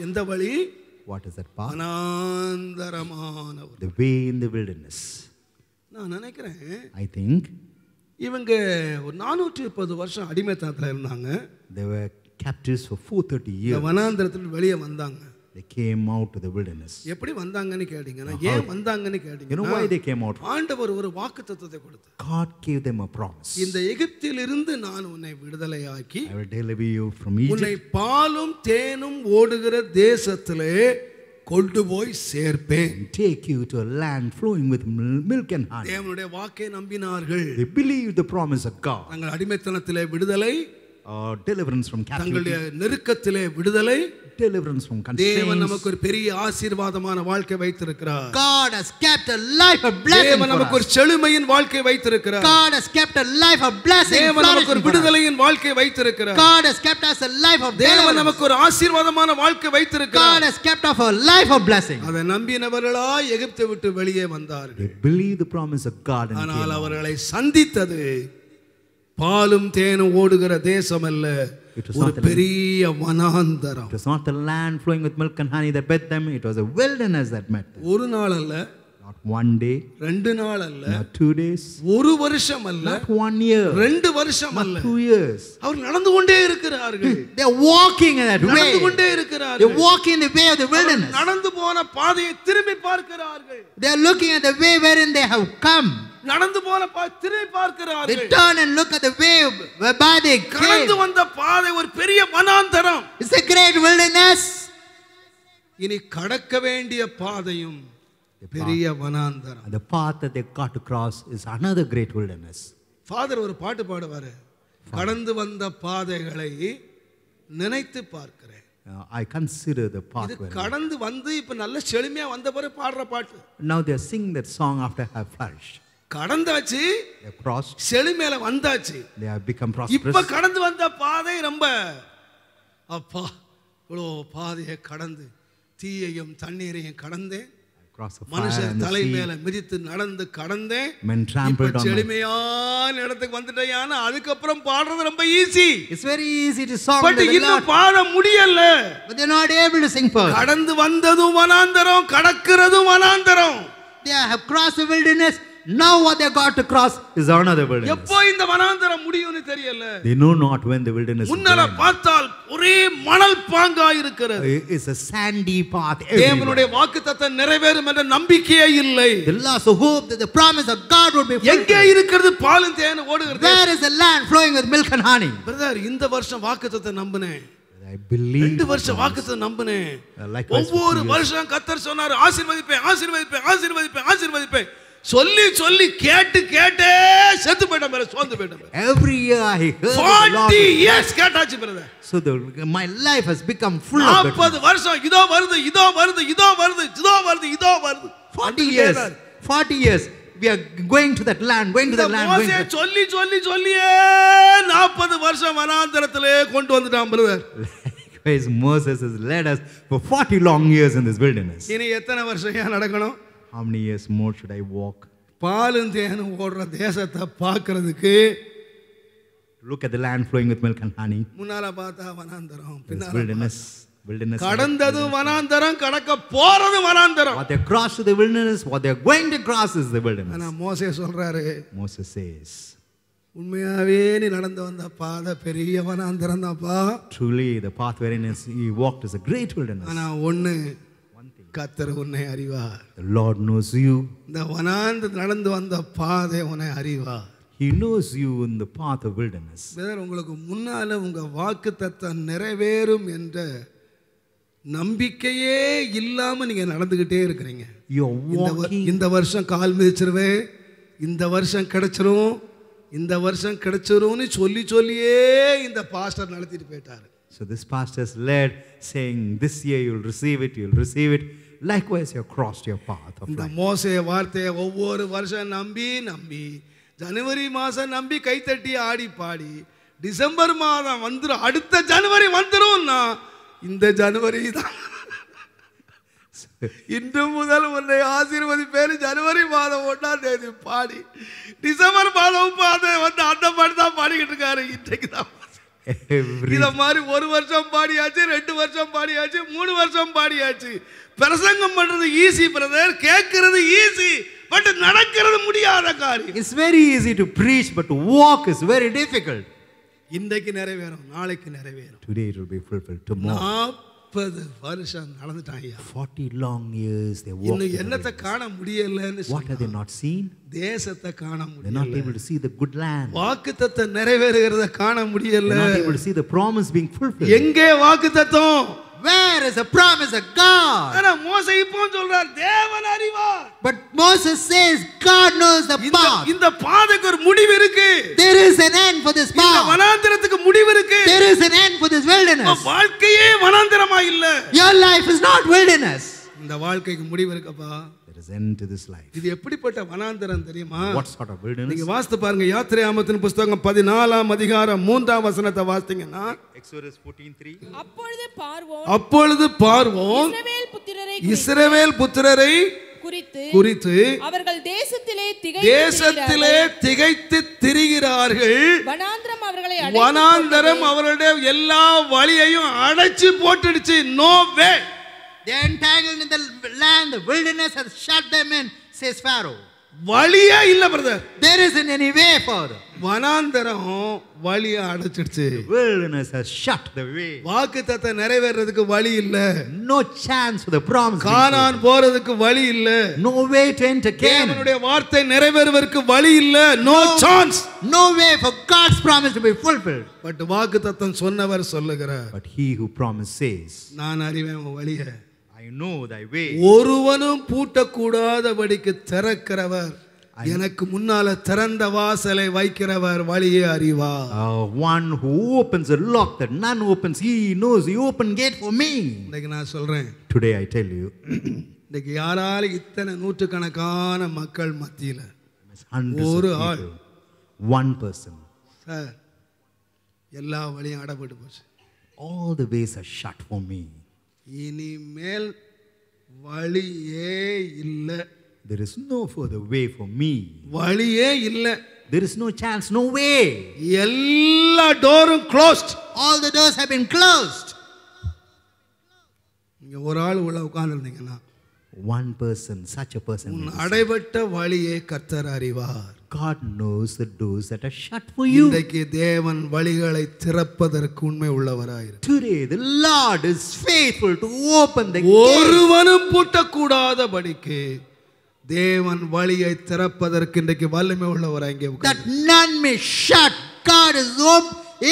எந்த வழி? What is that path? வனாந்தரமான வழி. The way in the wilderness. நான் நினைக்கிறேன் I think இவங்க ஒரு 430 வருஷம் அடிமைத்தனத்துல இருந்தாங்க. they were captives for 430 இந்த years. வனாந்தரத்துல வெளியே வந்தாங்க. They came out to the wilderness. எப்படி வந்தாங்கன்னு கேட்டீங்கன்னா, ஏன் வந்தாங்கன்னு You know கேட்டீங்கன்னா, why they came out? ஆண்டவர் ஒரு வாக்குத்தத்தத்தை கொடுத்தார். God gave them a promise. இந்த எகிப்திலிருந்து நான் உன்னை விடுதலையாக்கி I will deliver you from உன்னை Egypt பாலும் தேனும் ஓடுகிற தேசத்திலே கொண்டு போய் சேர்ப்பேன். and take you to a land flowing with milk and honey. தேவனுடைய வாக்கை நம்பினார்கள். They believed the promise of God. தங்கள் அடிமைத்தனத்திலே விடுதலை, Deliverance from தங்களுடைய captivity, நெருக்கத்திலே விடுதலை. deliverance from தேவன் constraints. நமக்கு ஒரு பெரிய ஆசீர்வாதமான வாழ்க்கை வைத்திருக்கிறார். God has kept a life of blessing தேவன் for நமக்கு ஒரு us. செழுமையின் வாழ்க்கை வைத்திருக்கிறார். God has kept a life of blessing, தேவன் நமக்கு ஒரு flourishing for us. விடுதலையின் வாழ்க்கை வைத்திருக்கிறார். God has kept us a life of தேவன் deliverance. நமக்கு ஒரு ஆசீர்வாதமான வாழ்க்கை God வைத்திருக்கிறார். has kept us a life of blessing. அதை நம்பினவர்களா எகிப்தை விட்டு வெளியே வந்தார்கள். They believed the promise of God and ஆனால் came out. அவர்களை சந்தித்தது பாலும் தேனும் ஓடுகிற தேசம் அல்ல, It was ஒரு not the- பெரிய வனாந்தரம். It was not the land flowing with milk and honey that met them. It was a wilderness that met them. ஒரு நாள் அல்ல, Not one day, 2 நாள் அல்ல, not 2 days, ஒரு வருஷம் அல்ல, not 1 year, 2 வருஷம் not அல்ல. 2 years. அவர் நடந்து கொண்டே இருக்கிறார்கள். They're walking in that நடந்து way. கொண்டே They're இருக்கிறார்கள். walking the way of the wilderness. நடந்து போன பாதையை திரும்பி பார்க்கிறார்கள். They're looking at the way wherein they have come. நடந்து போன திரும்பி They பார்க்கிறார்கள். turn and look at the way whereby they கடந்து came. வந்த பாதை ஒரு பெரிய வனாந்தரம். It's a great wilderness. இனி கடக்க வேண்டிய பாதையும் பெரிய வனாந்தரம். And the path that they got to cross is another great wilderness. Father ஒரு பாட்டு பாடுவாரு, கடந்து வந்த பாதைகளை நினைத்து பார்க்கிறேன். I consider the path இது where கடந்து வந்து இப்ப நல்ல செழுமையா வந்த பிறகு பாடுற பாட்டு. now they are singing that song after have flourished. கடந்தாச்சு, They have crossed. செழுமையில வந்தாச்சு. They have become இப்ப prosperous. கடந்து வந்த பாதை ரொம்ப அப்பா இவ்வளோ பாதையை கடந்து தீயையும் தண்ணீரையும் கடந்தேன், Across the fire மனுஷர் and the தலை sea. மேல மிதித்து நடந்து கடந்தேன், Men trampled on my- செழுமையான இடத்துக்கு வந்துட்டேன். அதுக்கப்புறம் பாடுறது ரொம்ப easy. It's very easy to song but the இன்னும் Lord, பாட முடியல. but they're not able to sing first. கடந்து வந்ததும் வனாந்தரம், கடக்கிறதும் வனாந்தரம். They have crossed the wilderness. Now what they got to cross is another wilderness. எப்போ இந்த வனாந்தரம் முடியும்னு தெரியல. They know not when the wilderness will முன்னால end. பார்த்தால் ஒரே மணல் பாங்கா இருக்கிறது. It's a sandy path தேவனுடைய everywhere. வாக்குத்தத்தம் நிறைவேறும் என்ற நம்பிக்கையே இல்லை. The loss of hope that the promise of God would be எங்கே fulfilled. இருக்கிறது பாலும் தேனும் ஓடுகிறது? Where is the land flowing with milk and honey? Brother, இந்த வருஷம் வாக்குத்தத்தம் நம்பினேன். I believe 2 வருஷம் வாக்குத்தத்தம் நம்பினேன். Likewise for ஒவ்வொரு 2 years. வருஷம் கர்த்தர் சொன்னார், ஆசீர்வதிப்பேன் ஆசீர்வதிப்பேன் ஆசீர்வதிப்பேன் ஆசீர்வதிப்பேன். சொல்லி சொல்லி கேட்டு கேட்டே செத்து போயிட்டேன் பிரதர், சோர்ந்து போயிட்டேன். Every year I heard of the 40 Lord. years கேட்டாச்சு brother. So my life has become full of it. 40 வருஷம் இதோ வருது இதோ வருது இதோ வருது இதோ வருது இதோ வருது. 40 years. 40 years. We are going to that land, going to இந்த that land. Going மோசே to சொல்லி சொல்லி சொல்லியே 40 வருஷம் வனாந்தரத்திலே கொண்டு வந்துட்டான் brother. Likewise, Moses has led us for 40 long years in this wilderness. இனி எத்தனை வருஷம் ஏன் நடக்கணும்? How many years more should I walk? பாலும் தேனும் ஓடுற தேசத்தை பார்க்கறதுக்கு Look at the land flowing with milk and honey. முன்னால பார்த்தா வனாந்தரம், There's பின்னால wilderness. கடந்ததும் வனாந்தரம், கடக்க போறதும் வனாந்தரம். What they cross to the wilderness, what they're going to cross is the ஆனா wilderness. மோசே சொல்றாரு, Moses says, உண்மையாவே நீ நடந்து வந்த பாதை பெரிய வனாந்தரம் தான்ப்பா. truly the path wherein he walked is a great wilderness. ஆனா ஒண்ணு, கர்த்தர் உன்னை அறிவார். The Lord knows you. இந்த வனாந்தரம் நடந்து வந்த பாதை உன்னை அறிவார். He knows you in the path of wilderness. உங்களுக்கு முன்னால உங்க வாக்குத்தத்தம் நிறைவேறும் என்ற நம்பிக்கையே இல்லாம நீங்க நடந்துகிட்டே இருக்கிறீங்க. You're walking. இந்த வருஷம் கால் மிதிச்சிருவேன், இந்த வருஷம் கிடைச்சிரும், இந்த வருஷம் கிடைச்சிரும்னு சொல்லியே இந்த பாஸ்டர் நடத்திட்டு போயிட்டாரு. So this pastor has led saying, this year you'll receive it, you'll receive it. Likewise, you have crossed your path of இந்த life. மோசே வார்த்தையை ஒவ்வொரு வருஷம் நம்பி ஜனவரி மாசம் நம்பி கைத்தட்டி ஆடி பாடி டிசம்பர் மாதம் வந்துரும், அடுத்த ஜனவரி வந்துரும்னா இந்த ஜனவரி தான் இன்று முதல் உன்னை ஆசீர்வதிப்பேன் ஜனவரி மாதம் 1ஆம் தேதி பாடி டிசம்பர் மாதம் வந்து அந்த பாட்டு தான் பாடிக்கிட்டு இருக்காரு. இன்றைக்கு தான் இத மாதிரி ஒரு வருஷம் பாடியாச்சு, 2 வருஷம் பாடியாச்சு, 3 வருஷம் பாடியாச்சு. பிரசங்கம் பண்றது ஈஸி பிரதர், கேட்கிறது ஈஸி, பட் நடக்கிறது முடியாத காரியம். It's very easy to preach, but to walk is very difficult. இன்றைக்கு நிறைவேறும், நாளைக்கு நிறைவேறும். Today it will be fulfilled. Tomorrow. 40 வருஷம் நடந்துட்டாங்க. 40 long years they walked. இன்னும் என்னத்தை காண முடியலன்னு What have they not seen? தேசத்தை காண They're not முடியல. able to see the good land. வாக்குத்தத்தம் நிறைவேறுகிறத காண முடியல. They're not able to see the promise being fulfilled. எங்கே வாக்குத்தத்தம்? Where is the promise of God? ஆனா மோசே இப்போ சொல்றார் தேவன் அறிவார். But Moses says God knows the path. இந்த பாதைக்கு ஒரு முடிவு இருக்கு. There is an end for this இந்த path. வனாந்தரத்துக்கு முடிவு இருக்கு. There is an end for this wilderness. வாழ்க்கையே வனாந்தரமா இல்ல. Your life is not wilderness. இந்த வாழ்க்கைக்கு முடிவு இருக்குப்பா. There is end to this life. இது எப்படிப்பட்ட வனாந்தரம் தெரியுமா? What sort of wilderness? நீங்க வாசித்து பாருங்க, யாத்திராகமத்தின் புத்தகம் 14ஆம் அதிகாரம் 3ஆம் வசனத்தை வாசித்தீங்கன்னா, Exodus 14:3. அப்பொழுது பார்வோன் இஸ்ரவேல் புத்திரரை குறித்து அவர்கள் தேசத்திலே திகைத்து திரிகிறார்கள், வனாந்தரம் அவர்களுடைய எல்லா வழியையும் அடைச்சு போட்டுடுச்சு. No way. They are entangled in the land, the wilderness has shut them in, says Pharaoh. வழியே இல்ல brother. There isn't any way further. வனாந்தரம் வழியை அடைச்சிடுச்சு. Wilderness has shut the way. வாக்குத்தத்தம் நிறைவேறதுக்கு வழி இல்ல. No chance for the promise. கானான் போறதுக்கு வழி இல்ல. No way to enter Canaan. தேவனுடைய வார்த்தை நிறைவேறுவதற்கு வழி இல்ல. No chance. No way for God's promise to be fulfilled. But வாக்குத்தத்தம் சொன்னவர் சொல்லுகிறார், But he who promised says, நான் அறிவேன் உன் வழியை, I know thy way. ஒருவனும் பூட்டக்கூடாதபடிக்கு திறக்கிறவர், எனக்கு முன்னால திறந்த வாசலை வைக்கிறவர் வழியை அறிவார். One who opens a lock that none opens, he knows the open gate for me. இன்னைக்கு நான் சொல்றேன், Today I tell you, இன்னைக்கு யாரால இத்தனை நூற்றுக்கணக்கான மக்கள் மத்தியில hundreds ஒரு of ஆள், people, one person, சார் எல்லா வழியும் அடைபட்டு போச்சு, all the ways are shut for me. இனிமேல் வழியே இல்லை, There is no further way for me. வழியே இல்லை, There is no chance, no way. எல்லா டோரும் closed. All the doors have been closed. நீங்க ஒரு ஆள் உள்ள உட்கார்ந்திருந்தீங்கன்னா, One person, such a person, உன் அடைபட்ட வழியை கர்த்தர் அறிவார். God knows the doors that are shut for you. இன்றைக்கு தேவன் வழிகளை திறப்பதற்கு உண்மை உள்ளவராயிருக்கிறார். Today the Lord is faithful to open the gate. ஒருவனும் பூட்டக்கூடாதபடிக்கு தேவன் வழியை திறப்பதற்கு இன்றைக்கு வல்லமை உள்ளவராய் இங்கே That none may shut. God is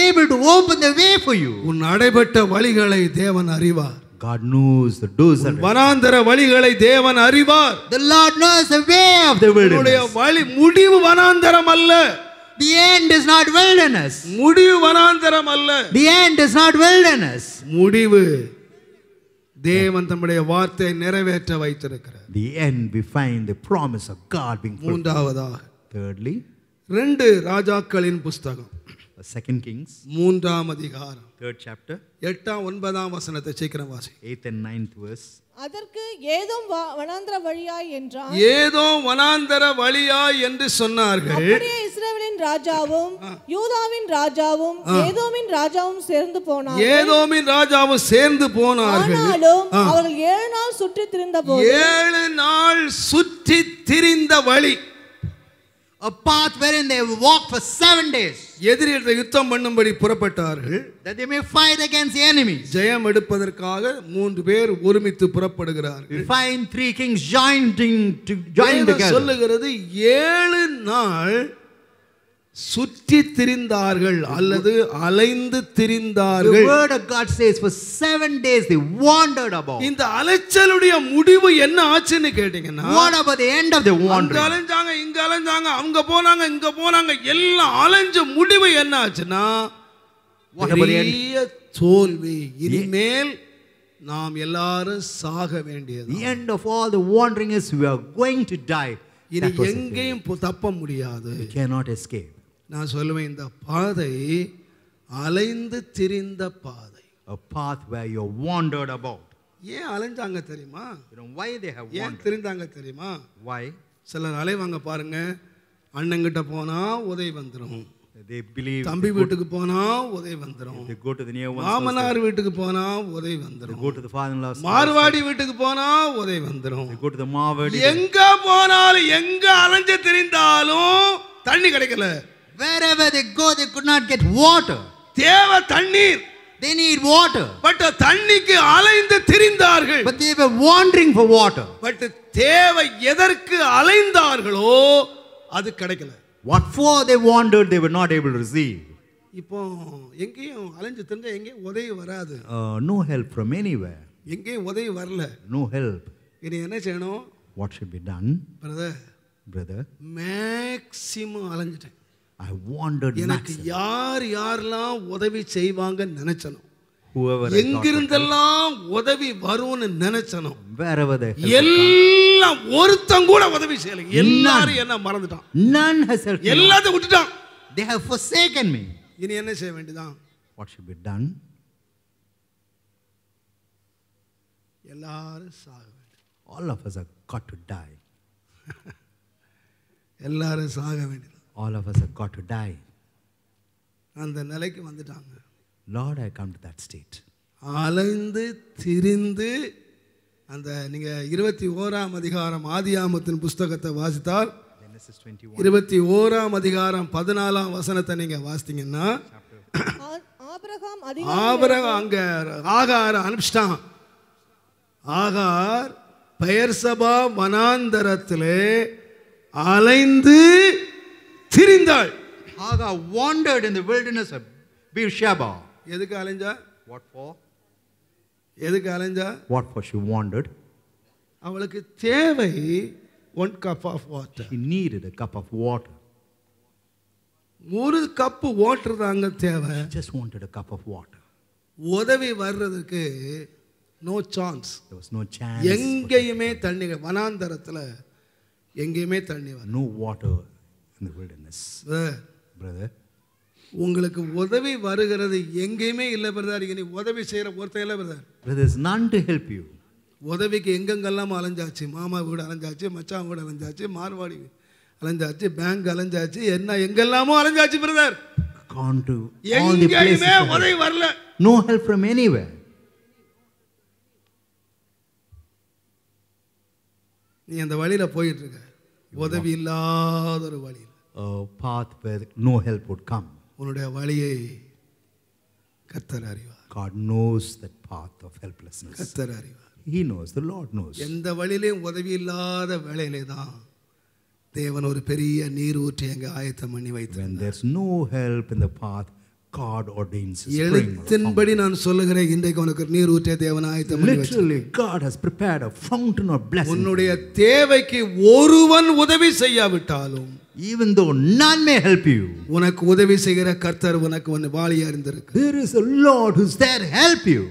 able to open the way for you. உன் அடைபட்ட வழிகளை தேவன் அறிவார். God knows the doors that are வனாந்தர வழிகளை தேவன் அறிவார். The Lord knows the way of the உன்னுடைய wilderness. வழி முடிவு வனாந்தரம் அல்ல. The end is not wilderness. முடிவு வனாந்தரம் அல்ல. The end is not wilderness. முடிவு தேவன் தம்முடைய வார்த்தையை நிறைவேற்ற வைத்திருக்கிறார். the end we find the promise of God being fulfilled. மூன்றாவதாக, Thirdly, 2 ராஜாக்களின் புஸ்தகம் 2 Kings, 3ஆம் அதிகாரம் 3rd chapter, 8ஆம் 9ஆம் வசனத்தை சீக்கிரம் வாசி. 8th and 9th verse. அதற்கு ஏதோம் வனாந்தர வழியாய் என்றான். ஏதோ வனாந்தர வழியாய் என்று சொன்னார்கள். அப்படியே இஸ்ரவேலின் ராஜாவும் யூதாவின் ராஜாவும் ஏதோமின் ராஜாவும் சேர்ந்து போனார்கள். ஏதோமின் ராஜாவும் சேர்ந்து போனார்கள். ஆனாலும் அவர்கள் 7 நாள் சுற்றி திரிந்தபோது 7 நாள் சுற்றி திரிந்த வழி, A path wherein they walked for 7 days. எதிரிகளை யுத்தம் பண்ணும்படி புறப்பட்டார்கள். That they may fight against the enemies. ஜெயம் எடுப்பதற்காக 3 பேர் ஒருமித்து புறப்படுகிறார்கள். We find 3 kings join together. சொல்லுகிறது 7 நாள் சுற்றி திரிந்தார்கள் அல்லது அலைந்து The திரிந்தார்கள். word of God says for 7 days they wandered about. இந்த அலைச்சலுடைய முடிவு என்ன ஆச்சுன்னு கேட்டீங்கன்னா, What about the end of the அங்க wandering? அலைஞ்சாங்க, இங்க அலைஞ்சாங்க, அங்க போனாங்க, இங்க போனாங்க, எல்லாம் அலைஞ்ச முடிவு என்ன ஆச்சுன்னா, What about the end? பெரிய தோல்வி. இனிமேல் நாம் எல்லாரும் சாக வேண்டியது. The end of all the wandering is we are going to die. இனி That was the எங்கேயும் தப்ப முடியாது. thing. We cannot escape. நான் சொல்லுவேன், இந்த பாதை அலைந்து திரிந்த பாதை. A path where you wandered about. ஏன் அலைஞ்சாங்க தெரியுமா? You know why they have ஏன் wandered? திரிந்தாங்க தெரியுமா? Why? சிலர் அலைவாங்க பாருங்க, அண்ணங்கிட்ட போனா உதவி வந்துடும், They believe தம்பி வீட்டுக்கு போனா உதவி வந்துடும், they go to the near one's house, மாமனார் வீட்டுக்கு போனா உதவி they வந்துடும், go to the father-in-law's house, Marwari வீட்டுக்கு போனா உதவி வந்துடும். they go to the Marwadi. எங்க போனாலும் எங்க அலைஞ்சு திரிந்தாலும் தண்ணி கிடைக்கல. Wherever they go, they could not get water. தேவை தண்ணீர். They need water. பட் தண்ணிக்கு அலைந்து திரிந்தார்கள். But they were wandering for water. But தேவை எதற்கு அலைந்தார்களோ அது கிடைக்கல. What for they wandered, they were not able to receive. இப்போ எங்கேயும் அலைஞ்சு திரிஞ்சா எங்கேயும் உதவி வராது. No help from anywhere. எங்கேயும் உதவி வரல. No help. இனி என்ன செய்யணும்? What should be done? Brother, maximum அலைஞ்சிட்டேன். I wandered எனக்கு maximum. யார் யாரெல்லாம் உதவி செய்வாங்கன்னு நினைச்சனும், Whoever I thought would help, எங்கிருந்தெல்லாம் உதவி வரும்னு நினைச்சனும், wherever they help, எல்லாம் ஒருத்தன் கூட உதவி செய்யல. எல்லாரும் என்ன மறந்துட்டான், none has helped me. எல்லாத்தையும் விட்டுட்டான். They have forsaken me. இனி என்ன செய்ய வேண்டியதான்? What should be done? எல்லாரும் சாக வேண்டும். All of us have got to die. எல்லாரும் சாக வேண்டியது. All of us have got to die. அந்த நிலைக்கு வந்துட்டாங்க. Lord, I come to that state. அலைந்து திரிந்து அந்த நீங்க 21ஆம் அதிகாரம் ஆதியாகமத்தின் புஸ்தகத்தை வாசித்தால் Genesis 21. 21ஆம் அதிகாரம் 14ஆம் வசனத்தை நீங்க வாசித்தீங்கன்னா, ஆபிரகாம் அங்க ஆகார் அனுப்பிச்சிட்டான். ஆகார் பெயர்சபா வனாந்தரத்திலே அலைந்து திரிந்தாள். Hagar wandered in the wilderness of Beersheba. எதுக்கு அலைஞ்சா? What for? எதுக்கு அலைஞ்சா? What for she wandered? அவளுக்கு தேவை 1 cup of water. She needed a cup of water. 1 cup water தாங்க தேவை. She just wanted a cup of water. உதவி வர்றதுக்கு no chance. There was no chance. எங்கேயுமே தண்ணி, வனாந்தரத்துல எங்கேயுமே தண்ணி வர. No water in the wilderness. Brother, உங்களுக்கு உதவி வருகிறது எங்கேயுமே இல்லை பிரதர். நீ உதவி செய்யற ஒருத்தன் இல்லை brother. there's none to help you. உதவிக்கு எங்கெங்கெல்லாம் அலைஞ்சாச்சு. மாமா வீடு அலைஞ்சாச்சு, மச்சான் வீடு அலைஞ்சாச்சு, மார்வாடி அலைஞ்சாச்சு, பேங்க் அலைஞ்சாச்சு, என்ன எங்கெல்லாமோ அலைஞ்சாச்சு brother. Gone to all the places. எங்கேயுமே உதவி வரல. No help from anywhere. நீ அந்த வழியில போயிட்டு இருக்க, உதவி இல்லாத ஒரு வழி. A path where no help would come. உன்னுடைய வழியை கர்த்தர் அறிவார். God knows that path of helplessness. கர்த்தர் அறிவார். He knows, the Lord knows. எந்த வழியிலையும் உதவி இல்லாத வேளையிலே தான் தேவன் ஒரு பெரிய நீர் ஊற்றி அங்கே ஆயத்தம் பண்ணி When வைத்தார். there's no help in the path, God ordains a spring or a எழுத்தின்படி நான் சொல்லுகிறேன், இன்றைக்கு உனக்கு நீர் ஊற்றிய தேவன் ஆயத்தம் பண்ணி வைத்தார். literally, God has prepared a fountain of blessing. உன்னுடைய தேவைக்கு ஒருவன் உதவி செய்யாவிட்டாலும், Even though none may help you, உனக்கு உதவி செய்கிற கர்த்தர் உனக்கு ஒன்று வாளியா இருந்திருக்கு. there is a Lord who's there to help you.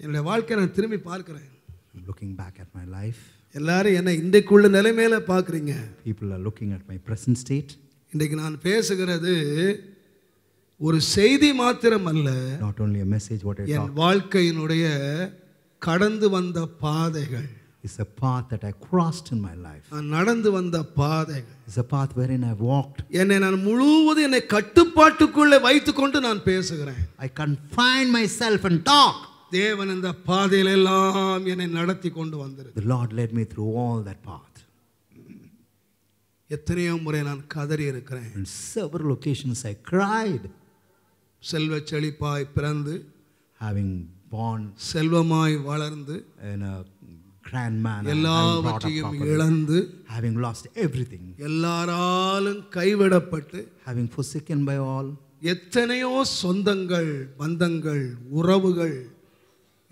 என்னுடைய வாழ்க்கையை நான் திரும்பி பார்க்கிறேன். I'm looking back at my life. எல்லாரும் என்ன இன்றைக்குள்ள நிலைமையில பார்க்குறீங்க. People are looking at my present state. இன்றைக்கு நான் பேசுகிறது ஒரு செய்தி மாத்திரம் அல்ல, Not only a message what I N talk. வாழ்க்கையினுடைய கடந்து வந்த பாதைகள், It's a path that I crossed in my life. நான் நடந்து வந்த பாதைகள், It's a path wherein I walked. நான் முழுவதும் என்னை கட்டுப்பாட்டுக்குள்ளே வைத்துக்கொண்டு நான் பேசுகிறேன். I confine myself and talk. தேவன் இந்த பாதையில எல்லாம் என்னை நடத்தி கொண்டு வந்திருக்கு. The Lord led me through all that path. எத்தனையோ முறை நான் கதறி இருக்கிறேன். On several occasions I cried. செல்வ செழிப்பாய் பிறந்து, Having born செல்வமாய் வளர்ந்து, in a grand manner, having brought up எல்லாவற்றையும் properly, இழந்து, having lost everything, எல்லாராலும் கைவிடப்பட்டு, having forsaken by all, எத்தனையோ சொந்தங்கள், பந்தங்கள், உறவுகள்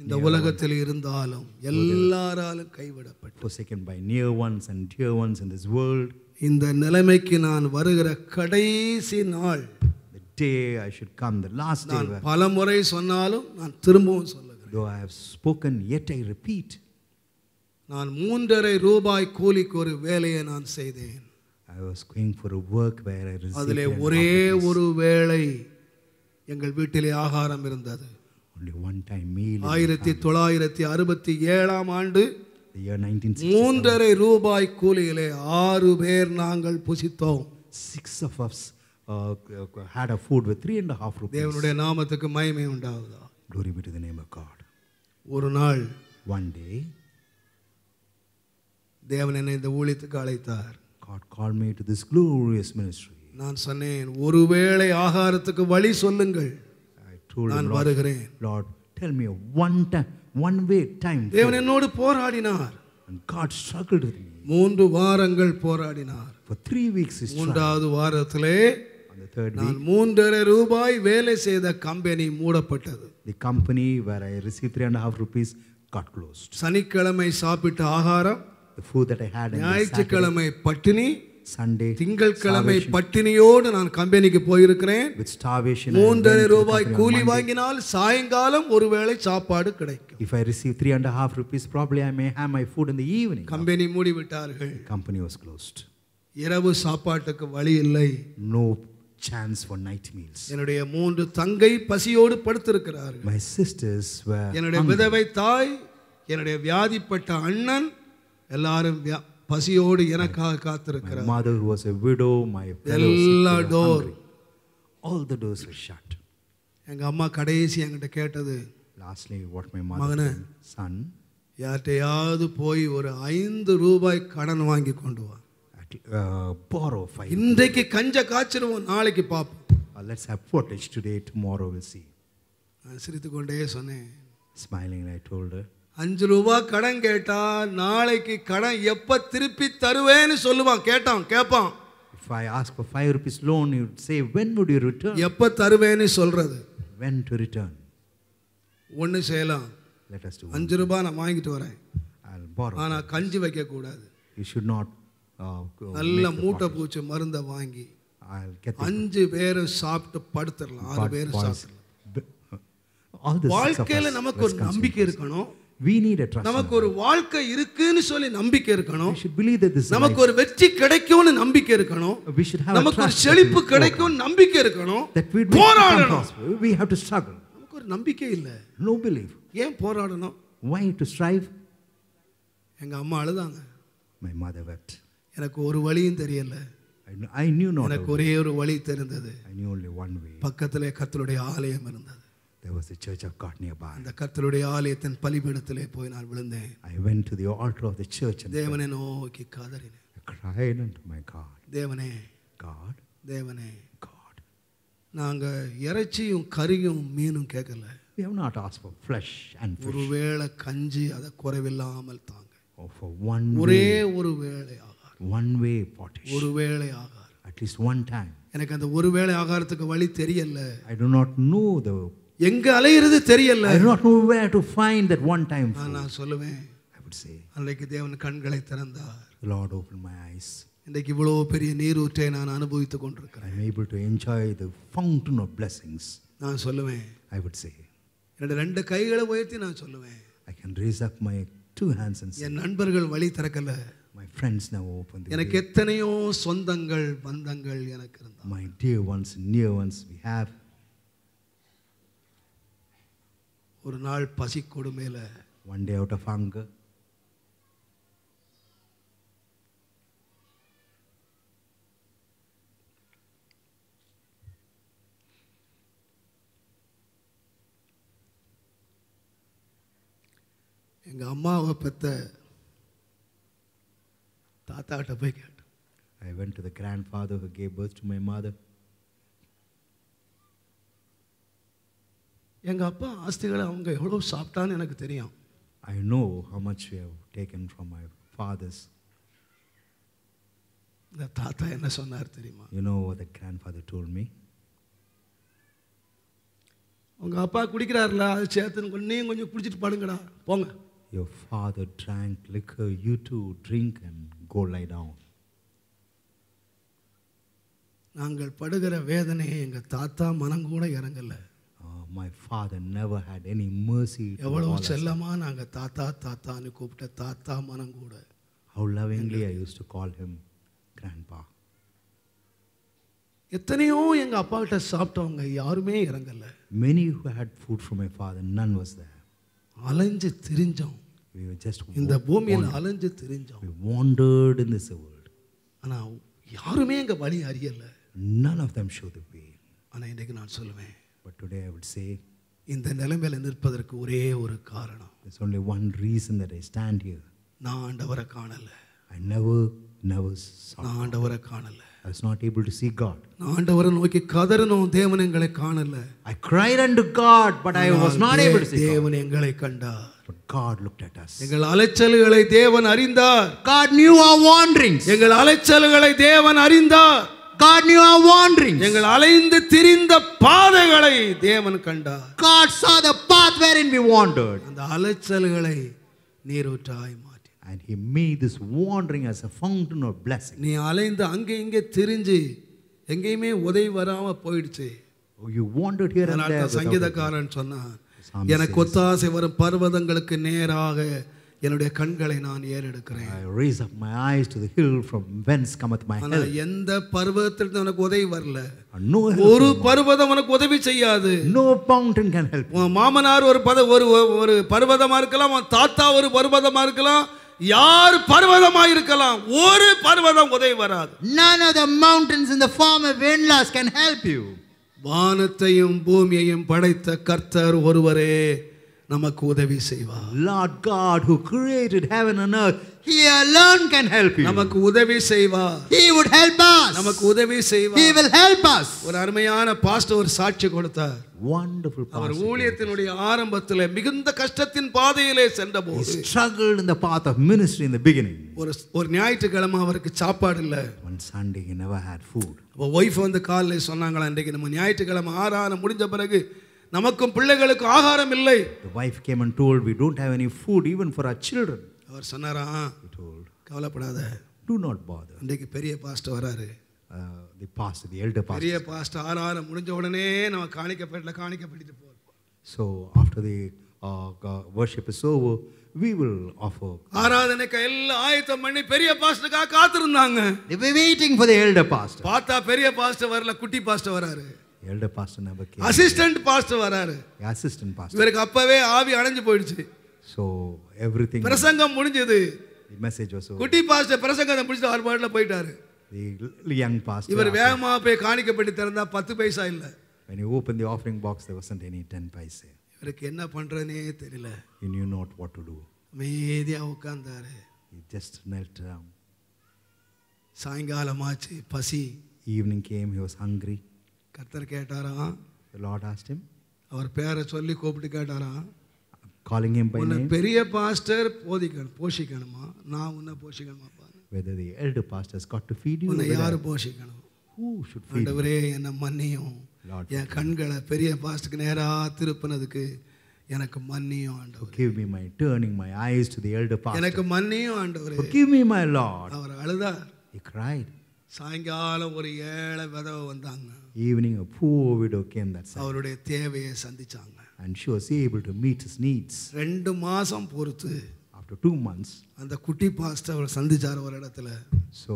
இந்த உலகத்தில் இருந்தாலும் எல்லாராலும் கைவிடப்பட்டு, forsaken by near ones and dear ones in this world. இந்த நிலைமைக்கு நான் வருகிற கடைசி நாள், The day I should come, the last day, நான் பல முறை சொன்னாலும் நான் திரும்பவும் சொல்லுகிறேன். though I have spoken, yet I repeat. நான் 3.5 ரூபாய் கூலிக்கு ஒரு வேலையை நான் செய்தேன். I was going for a work where I received அதிலே 3.5 ஒரே rupees. ஒரு வேளை எங்கள் வீட்டிலே ஆகாரம் இருந்தது. Only one time meal. 1967 ஆண்டு The year 1967. 3.5 ரூபாய் கூலியிலே 6 பேர் நாங்கள் புசித்தோம். 6 of us had a food with 3.5 rupees. தேவனுடைய நாமத்துக்கு மகிமை உண்டாகுதா. Glory be to the name of God. ஒரு நாள் One day, தேவன் என்னை இந்த ஊழியத்துக்கு அழைத்தார். God called me to this glorious ministry. நான் சொன்னேன், ஒருவேளை ஆகாரத்துக்கு வழி சொல்லுங்கள், I told நான் him, Lord, வருகிறேன். Lord, tell me one way time. தேவன் என்னோடு போராடினார். And God struggled with me. 3 வாரங்கள் போராடினார். For 3 weeks he struggled. 3வது வாரத்திலே On the third நான் week, 3.5 ரூபாய் வேலை செய்த கம்பெனி மூடப்பட்டது. the company where I received 3.5 rupees got closed. சனிக்கிழமை சாப்பிட்ட ஆகாரம், The food that I had on the Saturday, ஞாயிற்றுக்கிழமை பட்டினி, Sunday, திங்கட்கிழமை starvation, பட்டினியோடு நான் கம்பெனிக்கு போயிருக்கிறேன். with starvation. I went 3.5 to the ரூபாய் company on கூலி Monday. வாங்கினால் சாயங்காலம் ஒருவேளை சாப்பாடு கிடைக்கும். If I receive 3.5 rupees, probably I may have my food in the evening. Company மூடிவிட்டார்கள். The company was closed. இரவு சாப்பாட்டுக்கு வழி இல்லை. No chance for night meals. என்னுடைய 3 தங்கை பசியோடு படுத்திருக்கிறார்கள். My sisters were என்னுடைய hungry. விதவை தாய், என்னுடைய வியாதிப்பட்ட அண்ணன் எல்லாரும் பசியோடு எனக்காக My காத்திருக்கிறார். mother who was a widow, my fellow எல்லா sisters were door. hungry. All the doors were shut. எங்க அம்மா கடைசி என்கிட்ட கேட்டது, Lastly, what my mother மகனே, said, son, யார்கிட்டையாவது போய் ஒரு 5 ரூபாய் கடன் வாங்கி கொண்டு வா. borrow 5. இன்றைக்கு கஞ்ச காய்ச்சிருவோம், நாளைக்கு பார்ப்போம். Let's have footage today, tomorrow we'll see. நான் சிரித்துக்கொண்டே சொன்னேன், Smiling, I told her, 5 ரூபாய் கடன் கேட்டா நாளைக்கு கடன் எப்ப திருப்பி தருவேன்னு சொல்லுவான். கேட்பான். if I ask for 5 rupees loan, you would say, when would you return? எப்ப தருவேன்னு சொல்றது. When to return? ஒண்ணு செய்யலாம், Let us do. 5 ரூபாய் நான் வாங்கிட்டு வரேன், I'll borrow. ஆனா கஞ்சி வைக்க கூடாது. You should not. நல்ல make the மூட்டை pottage. பூச்சி மருந்தை வாங்கி I'll get the 5 பேர் சாப்பிட்டு படுத்துடலாம், 6 பேர் boys. சாப்பிடலாம். All the 6 of வாழ்க்கையில us, நமக்கு let's ஒரு consume நம்பிக்கை first. இருக்கணும். We need a trust. நமக்கு in ஒரு God. வாழ்க்கை இருக்குன்னு சொல்லி நம்பிக்கை இருக்கணும். We should believe that this is நமக்கு life. ஒரு வெற்றி கிடைக்கும்னு நம்பிக்கை இருக்கணும். We should have a நமக்கு ஒரு trust செழிப்பு that we கிடைக்கும் நம்பிக்கை இருக்கணும். that we become போராடணும். prosperous. We have to struggle. நமக்கு ஒரு நம்பிக்கை இல்ல. No belief. ஏன் போராடணும்? Why to strive? எங்க அம்மா அழுதாங்க. My mother wept. எனக்கு ஒரு வழியும் தெரியல. I knew not. எனக்கு ஒரே ஒரு வழி தெரிந்தது. I knew only one way. பக்கத்திலே கர்த்தருடைய ஆலயம் இருந்தது. There was the church of God nearby. அந்த கர்த்தருடைய ஆலயத்தின் பலிபீடத்திலே போய் நான் விழுந்தேன். I went to the altar of the church and தேவனை நோக்கி கதறினேன். I cried unto my God. தேவனே, God, தேவனே, God. நாங்க இறைச்சியும் கறியும் மீனும் கேட்கல. We have not asked for flesh and fish. ஒருவேளை கஞ்சி அதை குறைவில்லாமல் தாங்க. Or for one ஒரே way, ஒரு வேளை ஆகாரம். one way pottage. ஒரு வேளை ஆகாரம். At least one time. எனக்கு அந்த ஒரு வேளை ஆகாரத்துக்கு வழி தெரியல. I do not know the. எங்க அலையிறது தெரியல. I do not know where to find that one time food. நான் சொல்லுவேன், I would say, அன்றைக்கு தேவன் கண்களை திறந்தார். the Lord opened my eyes. இன்றைக்கு இவ்வளவு பெரிய நீரூற்றை நான் அனுபவித்துக் கொண்டிருக்கிறேன். I'm able to enjoy the fountain of blessings. நான் சொல்லுவேன், I would say, என்னோட 2 கைகளை உயர்த்தி நான் சொல்லுவேன், I can raise up my 2 hands and say, என் நண்பர்கள் வழி திறக்கல. my friends now open the எனக்கு way. எத்தனையோ சொந்தங்கள் பந்தங்கள் எனக்கு இருந்தா. My dear ones, near ones, we have. ஒரு நாள் பசி கொடுமையில one day out of hunger, எங்க அம்மாவை பெத்த தாத்தாட்ட போய் கேட்டேன். I went to the grandfather who gave birth to my mother. எங்க அப்பா ஆஸ்திகளை அவங்க எவ்வளவு சாப்பிட்டான்னு எனக்கு தெரியும். I know how much we have taken from my fathers. இந்த தாத்தா என்ன சொன்னார் தெரியுமா? You know what the grandfather told me? உங்க அப்பா குடிக்கிறாருல, அது சேர்த்து கொஞ்சம் குடிச்சிட்டு படுங்கடா போங்க. Your father drank liquor, you too drink and go lie down. நாங்கள் படுகிற வேதனையை எங்க தாத்தா மனம் கூட இறங்கல. My father never had any mercy. எவ்வளவு செல்லமா நாங்க தாத்தா தாத்தான்னு கூப்பிட்ட தாத்தா மனம் கூட. How lovingly I used to call him grandpa. எத்தனையோ எங்க அப்பா கிட்ட சாப்பிட்டவங்க யாருமே இறங்கல. Many who had food from my father, none was there. அலைஞ்சு திரிஞ்சோம். We were just இந்த பூமியில அலைஞ்சு திரிஞ்சோம். we wandered in this world. ஆனா யாருமே எங்க வழி அறியல. None of them showed the way. ஆனா இன்னைக்கு நான் சொல்லுவேன், But today I would say இந்த நிலைமையில நிற்பதற்கு ஒரே ஒரு காரணம், there's only one reason that I stand here. நான் ஆண்டவரை காணல. I never saw. நான் ஆண்டவரை காணல. I was not able to see God. நான் ஆண்டவரை நோக்கி கதறணும், தேவன் எங்களை காணல. I cried unto God, but I was not able to see God. தேவன் எங்களை கண்டார். But God looked at us. எங்கள் அலைச்சல்களை தேவன் அறிந்தார். God knew our wanderings. எங்கள் அலைச்சல்களை தேவன் அறிந்தார். God knew our wanderings. எங்கள் அலைந்து திரிந்த பாதைகளை தேவன் கண்டார். God saw the path wherein we wandered. அந்த அலைச்சல்களை நீரூற்றாய் மாற்றி, And He made this wandering as a fountain of blessing. நீ அலைந்து அங்கே இங்கே திரிஞ்சு எங்கேயுமே உதவி வராம போயிடுச்சு. Oh, you wandered here and there. சங்கீதக்காரன் சொன்னான், எனக்கு ஒத்தாசை வரும் பர்வதங்களுக்கு நேராக என்னுடைய கண்களை நான் ஏறெடுக்கிறேன். I raise up my eyes to the hill from whence cometh my ஆனா help. எந்த பர்வதத்திலிருந்து உனக்கு உதவி வரல. No help. ஒரு பர்வதம் உனக்கு உதவி செய்யாது. No mountain can help. உன் மாமனார் ஒரு ஒரு பர்வதமா இருக்கலாம், உன் தாத்தா ஒரு பர்வதமா இருக்கலாம், யார் பர்வதமா இருக்கலாம், ஒரு பர்வதம் உதவி வராது. None of the mountains in the form of in-laws can help you. வானத்தையும் பூமியையும் படைத்த கர்த்தர் ஒருவரே நமக்கு உதவி செய்வார். Lord God who created heaven and earth, He alone can help you. நமக்கு உதவி செய்வார். He would help us. நமக்கு உதவி செய்வார். He will help us. ஒரு அருமையான பாஸ்டர் ஒரு சாட்சி கொடுத்தார். Wonderful அவர் pastor. ஊழியத்தினுடைய ஆரம்பத்தில் மிகுந்த கஷ்டத்தின் பாதையிலே சென்றபோது He struggled in the path of ministry in the beginning. ஒரு ஞாயிற்றுக்கிழமை அவருக்கு சாப்பாடு இல்லை. One Sunday he never had food. அப்போ ஒய்ஃப் வந்து காலையில் சொன்னாங்களா, இன்றைக்கு நம்ம ஞாயிற்றுக்கிழமை ஆராதனை முடிஞ்ச பிறகு நமக்கும் பிள்ளைகளுக்கும் ஆகாரம் இல்லை. The wife came and told, we don't have any food even for our children. அவர் சொன்னாரா, He told, கவலைப்படாத, do not bother. இன்றைக்கு பெரிய பாஸ்டர் வராரு. The pastor, the elder pastor. பெரிய பாஸ்டர் ஆராதனை முடிஞ்ச உடனே நம்ம காணிக்கப்பட்டு போறோம். So after the worship is over, we will offer. ஆராதனைக்கு எல்லாம் ஆயத்தம் பண்ணி பெரிய பாஸ்டருக்காக காத்திருந்தாங்க. They were waiting for the elder pastor. பார்த்தா பெரிய பாஸ்டர் வரல, குட்டி பாஸ்டர் வராரு. Elder pastor never came. Assistant pastor வராரு. The assistant pastor. இவருக்கு அப்பவே ஆவி அணைஞ்சு போயிடுச்சு. So everything. பிரசங்கம் முடிஞ்சது. The message was over. குட்டி பாஸ்டர் பிரசங்கத்தை முடிச்சு அவர் பாட்டுல போயிட்டாரு. The young pastor. இவர் வேகமா போய் காணிக்கப்பட்டு திறந்தா 10 பைசா இல்ல. When he opened the offering box, there wasn't any 10 paise. இவருக்கு என்ன பண்றதுனே தெரியல. He knew not what to do. அமைதியா உட்கார்ந்தாரு. He just knelt down. சாயங்காலமாச்சு, பசி. Evening came, he was hungry. கர்த்தர் கேட்டாராம். The Lord asked him, அவர் பேரை சொல்லி கூப்பிட்டு கேட்டாராம், calling him by உன்னை name, பெரிய பாஸ்டர் போஷிக்கணுமா, நான் உன்னை போஷிக்கணுமா, whether the elder pastor has got to feed you, உன்னை whether யாரு போஷிக்கணும்? who should feed you. ஆண்டவரே என்னை மன்னியும், Lord, என் கண்களை பெரிய பாஸ்டருக்கு நேரா திருப்பினதுக்கு எனக்கு மன்னியும் ஆண்டவர். forgive me my turning my eyes to the elder pastor. எனக்கு மன்னியும் ஆண்டவரே. Forgive me my Lord. அவர் அழுதார். He cried. சாயங்காலம் ஒரு ஏழை விதவை வந்தாங்க. Evening a poor widow came that side. அவருடைய தேவையை சந்திச்சாங்க. And she was able to meet his needs. 2 மாசம் பொறுத்து After 2 months, அந்த குட்டி பாஸ்டர் அவர் சந்திச்சார் ஒரு இடத்துல. so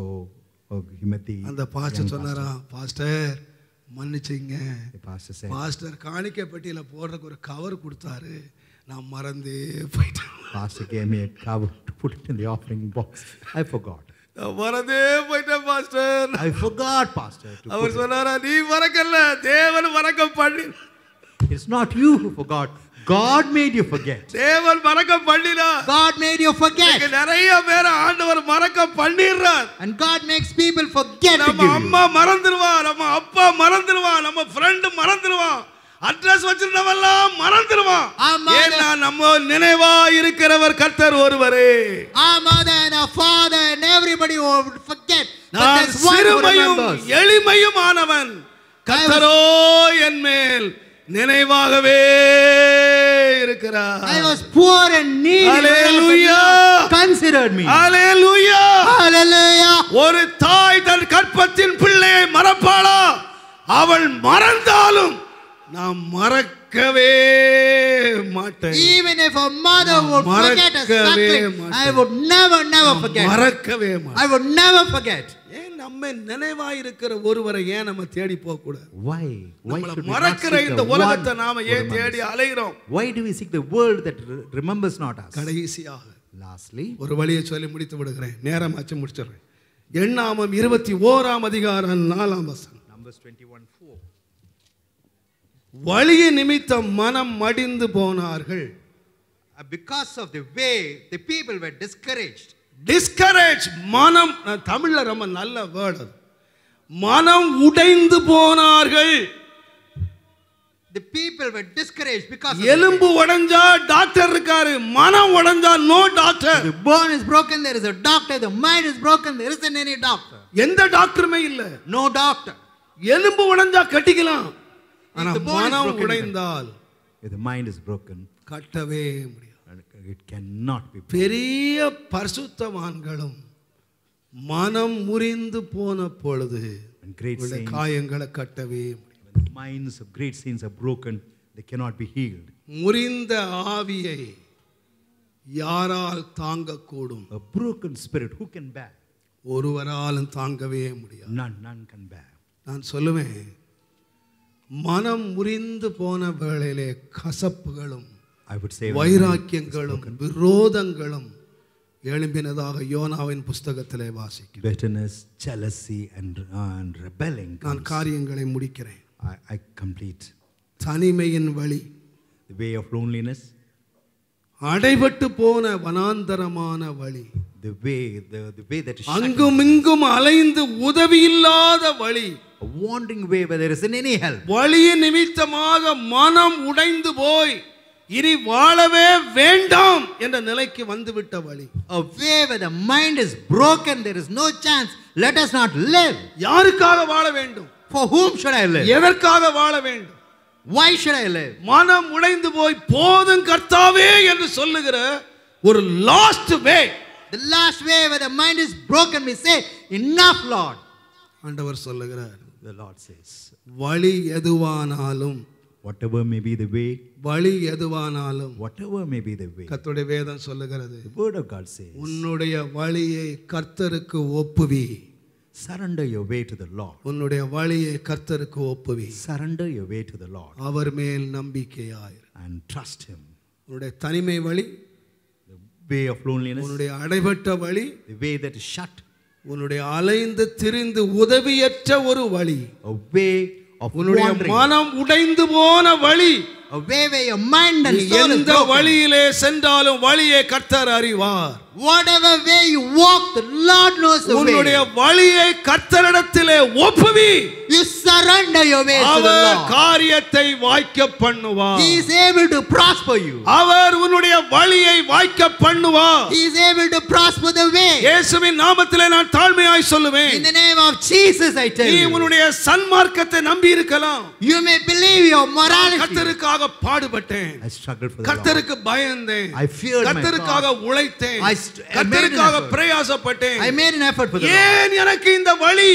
he met the அந்த பாஸ்டர் சொன்னாரா, பாஸ்டர் மன்னிச்சிங்க, The pastor said, பாஸ்டர் காணிக்கை பெட்டியில போடுறதுக்கு ஒரு கவர் கொடுத்தாரு, நான் மறந்தே போயிட்டேன். Pastor gave me a cover to put it in the offering box. I forgot. நான் மறந்தே போயிட்டேன் பாஸ்டர். I forgot, Pastor. அவர் சொன்னாரா, நீ மறக்கல, தேவன் மறக்க பண்ணி. It's not you who forgot. God made you forget. தேவன் மறக்க பண்ணினா. God made you forget. நிறைய பேர் ஆண்டவர் மறக்க பண்ணிடுறார். And God makes people forget to நம்ம give you. அம்மா மறந்துடுவா, நம்ம அப்பா மறந்துடுவா, நம்ம ஃப்ரெண்ட் மறந்துடுவா, அட்ரஸ் வச்சிருந்தவெல்லாம் மறந்துடுவான். ஏன்னா நம்ம நினைவா இருக்கிறவர் கர்த்தர் ஒருவரே. Our mother and our father and everybody would forget. நான் சிறுமையும் எளிமையும் ஆனவன், கர்த்தரோ என் மேல் நினைவாகவே இருக்கிறார். I was poor and needy. Hallelujah. Considered me. Hallelujah. Hallelujah. ஒரு தாய் தன் கற்பத்தின் பிள்ளையை மறப்பாளா? அவள் மறந்தாலும் நான் மறக்கவே மாட்டேன். Even if a mother would forget a suckling, I would never forget. மறக்கவே மாட்டேன். I would never forget. ஏன் நம்ம நினைவாய் இருக்கிற ஒருவரை ஏன் நம்ம தேடி போக கூடாது? Why should we not மறக்கிற seek இந்த the உலகத்தை one நாம who ஏன் தேடி remembers? அலைகிறோம்? Why do we seek the world that remembers not us? கடைசியாக Lastly, ஒரு வழியை சொல்லி முடித்து விடுகிறேன், நேரமாச்சு முடிச்சிடுறேன். எண்ணாமம் 21 அதிகாரம் 4 வசனம். Numbers 21:4. வழிய நிமித்தம் மனம் மடிந்து போனார்கள். Because of the way, the people were discouraged. Discourage, மனம், தமிழ்ல ரொம்ப நல்ல வேர்ட் அது. மனம் உடைந்து போனார்கள். The people were discouraged because of எலும்பு உடைஞ்சா டாக்டர் இருக்காரு, மனம் உடைஞ்சா no doctor. the bone is broken, there is a doctor. The mind is broken, there isn't any doctor. எந்த டாக்டருமே இல்ல. No doctor. எலும்பு உடைஞ்சா கட்டிக்கலாம், ஆனா the bone is மனம் broken, உடைந்தால் If the mind is broken, கட்டவே முடியாது. it cannot be broken. பெரிய பரிசுத்தவான்களும் மனம் முறிந்து போன பொழுது And great saints, காயங்களை கட்டவே முடியாது. when the minds of great saints are broken, they cannot be healed. முறிந்த ஆவியை யாரால் தாங்கக்கூடும்? A broken spirit, who can bear? ஒருவராலும் தாங்கவே முடியாது. None can bear. நான் சொல்லுவேன், மனம் முறிந்து போன வேளையிலே கசப்புகளும் I would say வைராக்கியங்களும் விரோதங்களும் எழும்பினதாக யோனாவின் புஸ்தகத்திலே வாசிக்கிறேன். bitterness, jealousy and rebelling. நான் காரியங்களை முடிக்கிறேன். I complete. தனிமையின் வழி, The way of loneliness, அடைபட்டு போன வனாந்தரமான வழி, the way that is shut, அங்கும் இங்கும் அலைந்து உதவி இல்லாத வழி, a wandering way where there isn't any help. வழியின் நிமித்தமாக மனம் உடைந்து போய் இனி வாழவே வேண்டாம் என்ற நிலைக்கு வந்துவிட்ட வழி. A way where the mind is broken, there is no chance. Let us not live. யாருக்காக வாழ வேண்டும்? For whom should I live? எதற்காக வாழ வேண்டும்? Why should I live? மனம் உடைந்து போய் போதும் கர்த்தாவே என்று சொல்லுகிற ஒரு last way. The last way where the mind is broken, we say, enough, Lord. ஆண்டவர் சொல்லுகிறார், The Lord says, வழி எதுவானாலும், whatever may be the way, வழி எதுவானாலும், whatever may be the way, கர்த்தருடைய வேதம் சொல்லுகிறது, the word of God says, உன்னுடைய வழியை கர்த்தருக்கு ஒப்புவி. surrender your way to the Lord. உன்னுடைய வழியை கர்த்தருக்கு ஒப்புவி. Surrender your way to the Lord அவர் மேல் நம்பிக்கையாயிரு. and trust Him. உன்னுடைய தனிமை வழி, The way of loneliness, உன்னுடைய அடைபட்ட வழி, the way that is shut, உன்னுடைய அலைந்து திரிந்து உதவியற்ற ஒரு வழி, a way of உன்னுடைய wandering, மனம் உடைந்து போன வழி. A way where your mind and soul is எந்த broken. வழியிலே சென்றாலும் வழியை கர்த்தர் அறிவார். Whatever way you walk, the Lord knows the உன்னுடைய way. வழியை கர்த்தரிடத்திலே ஒப்புவி. You surrender your ways to the our Lord. காரியத்தை வாய்க்க பண்ணுவார். He is able to prosper you. அவர் உன்னுடைய வழியை வாய்க்க பண்ணுவார். He is able to prosper the way. இயேசுவின் நாமத்திலே நான் தாழ்மையாய் சொல்லுவேன், In the name of Jesus, I tell நீ you. உன்னுடைய சன்மார்க்கத்தை நம்பி இருக்கலாம். You may believe your morality. கர்த்தருக்காக பாடுபட்டேன், I struggled for the Lord. கர்த்தருக்கு பயந்தேன், I feared my கர்த்தருக்காக God. உழைத்தேன், I made an கர்த்தருக்காக effort. பிரயாசப்பட்டேன். I made an effort for the Lord. ஏன் எனக்கு இந்த வழி?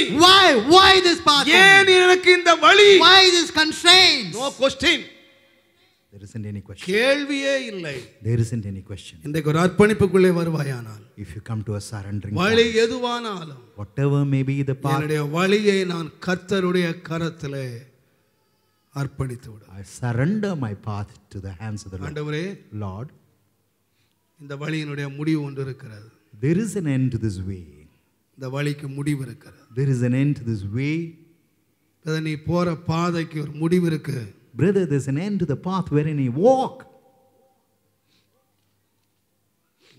Why this path? ஏன் எனக்கு இந்த வழி? Why this constraints? No question. There isn't any question. கேள்வியே இல்லை. There isn't any question. இன்றைக்கு ஒரு அர்ப்பணிப்புக்குள்ளே வருவாயானால், If you come to a surrendering வழி point, எதுவானாலும் whatever may be the path, என்னுடைய வழியை நான் கர்த்தருடைய கரத்திலே அர்ப்பணித்து விடு. I surrender my path to the hands of the Lord. ஆண்டவரே, Lord, இந்த வழியினுடைய முடிவு ஒன்று இருக்கிறது. there is an end to this way. இந்த வழிக்கு முடிவு இருக்கிறது. There is an end to this way. நீ போற பாதைக்கு ஒரு முடிவு இருக்கு. Brother, there's an end to the path wherein you walk.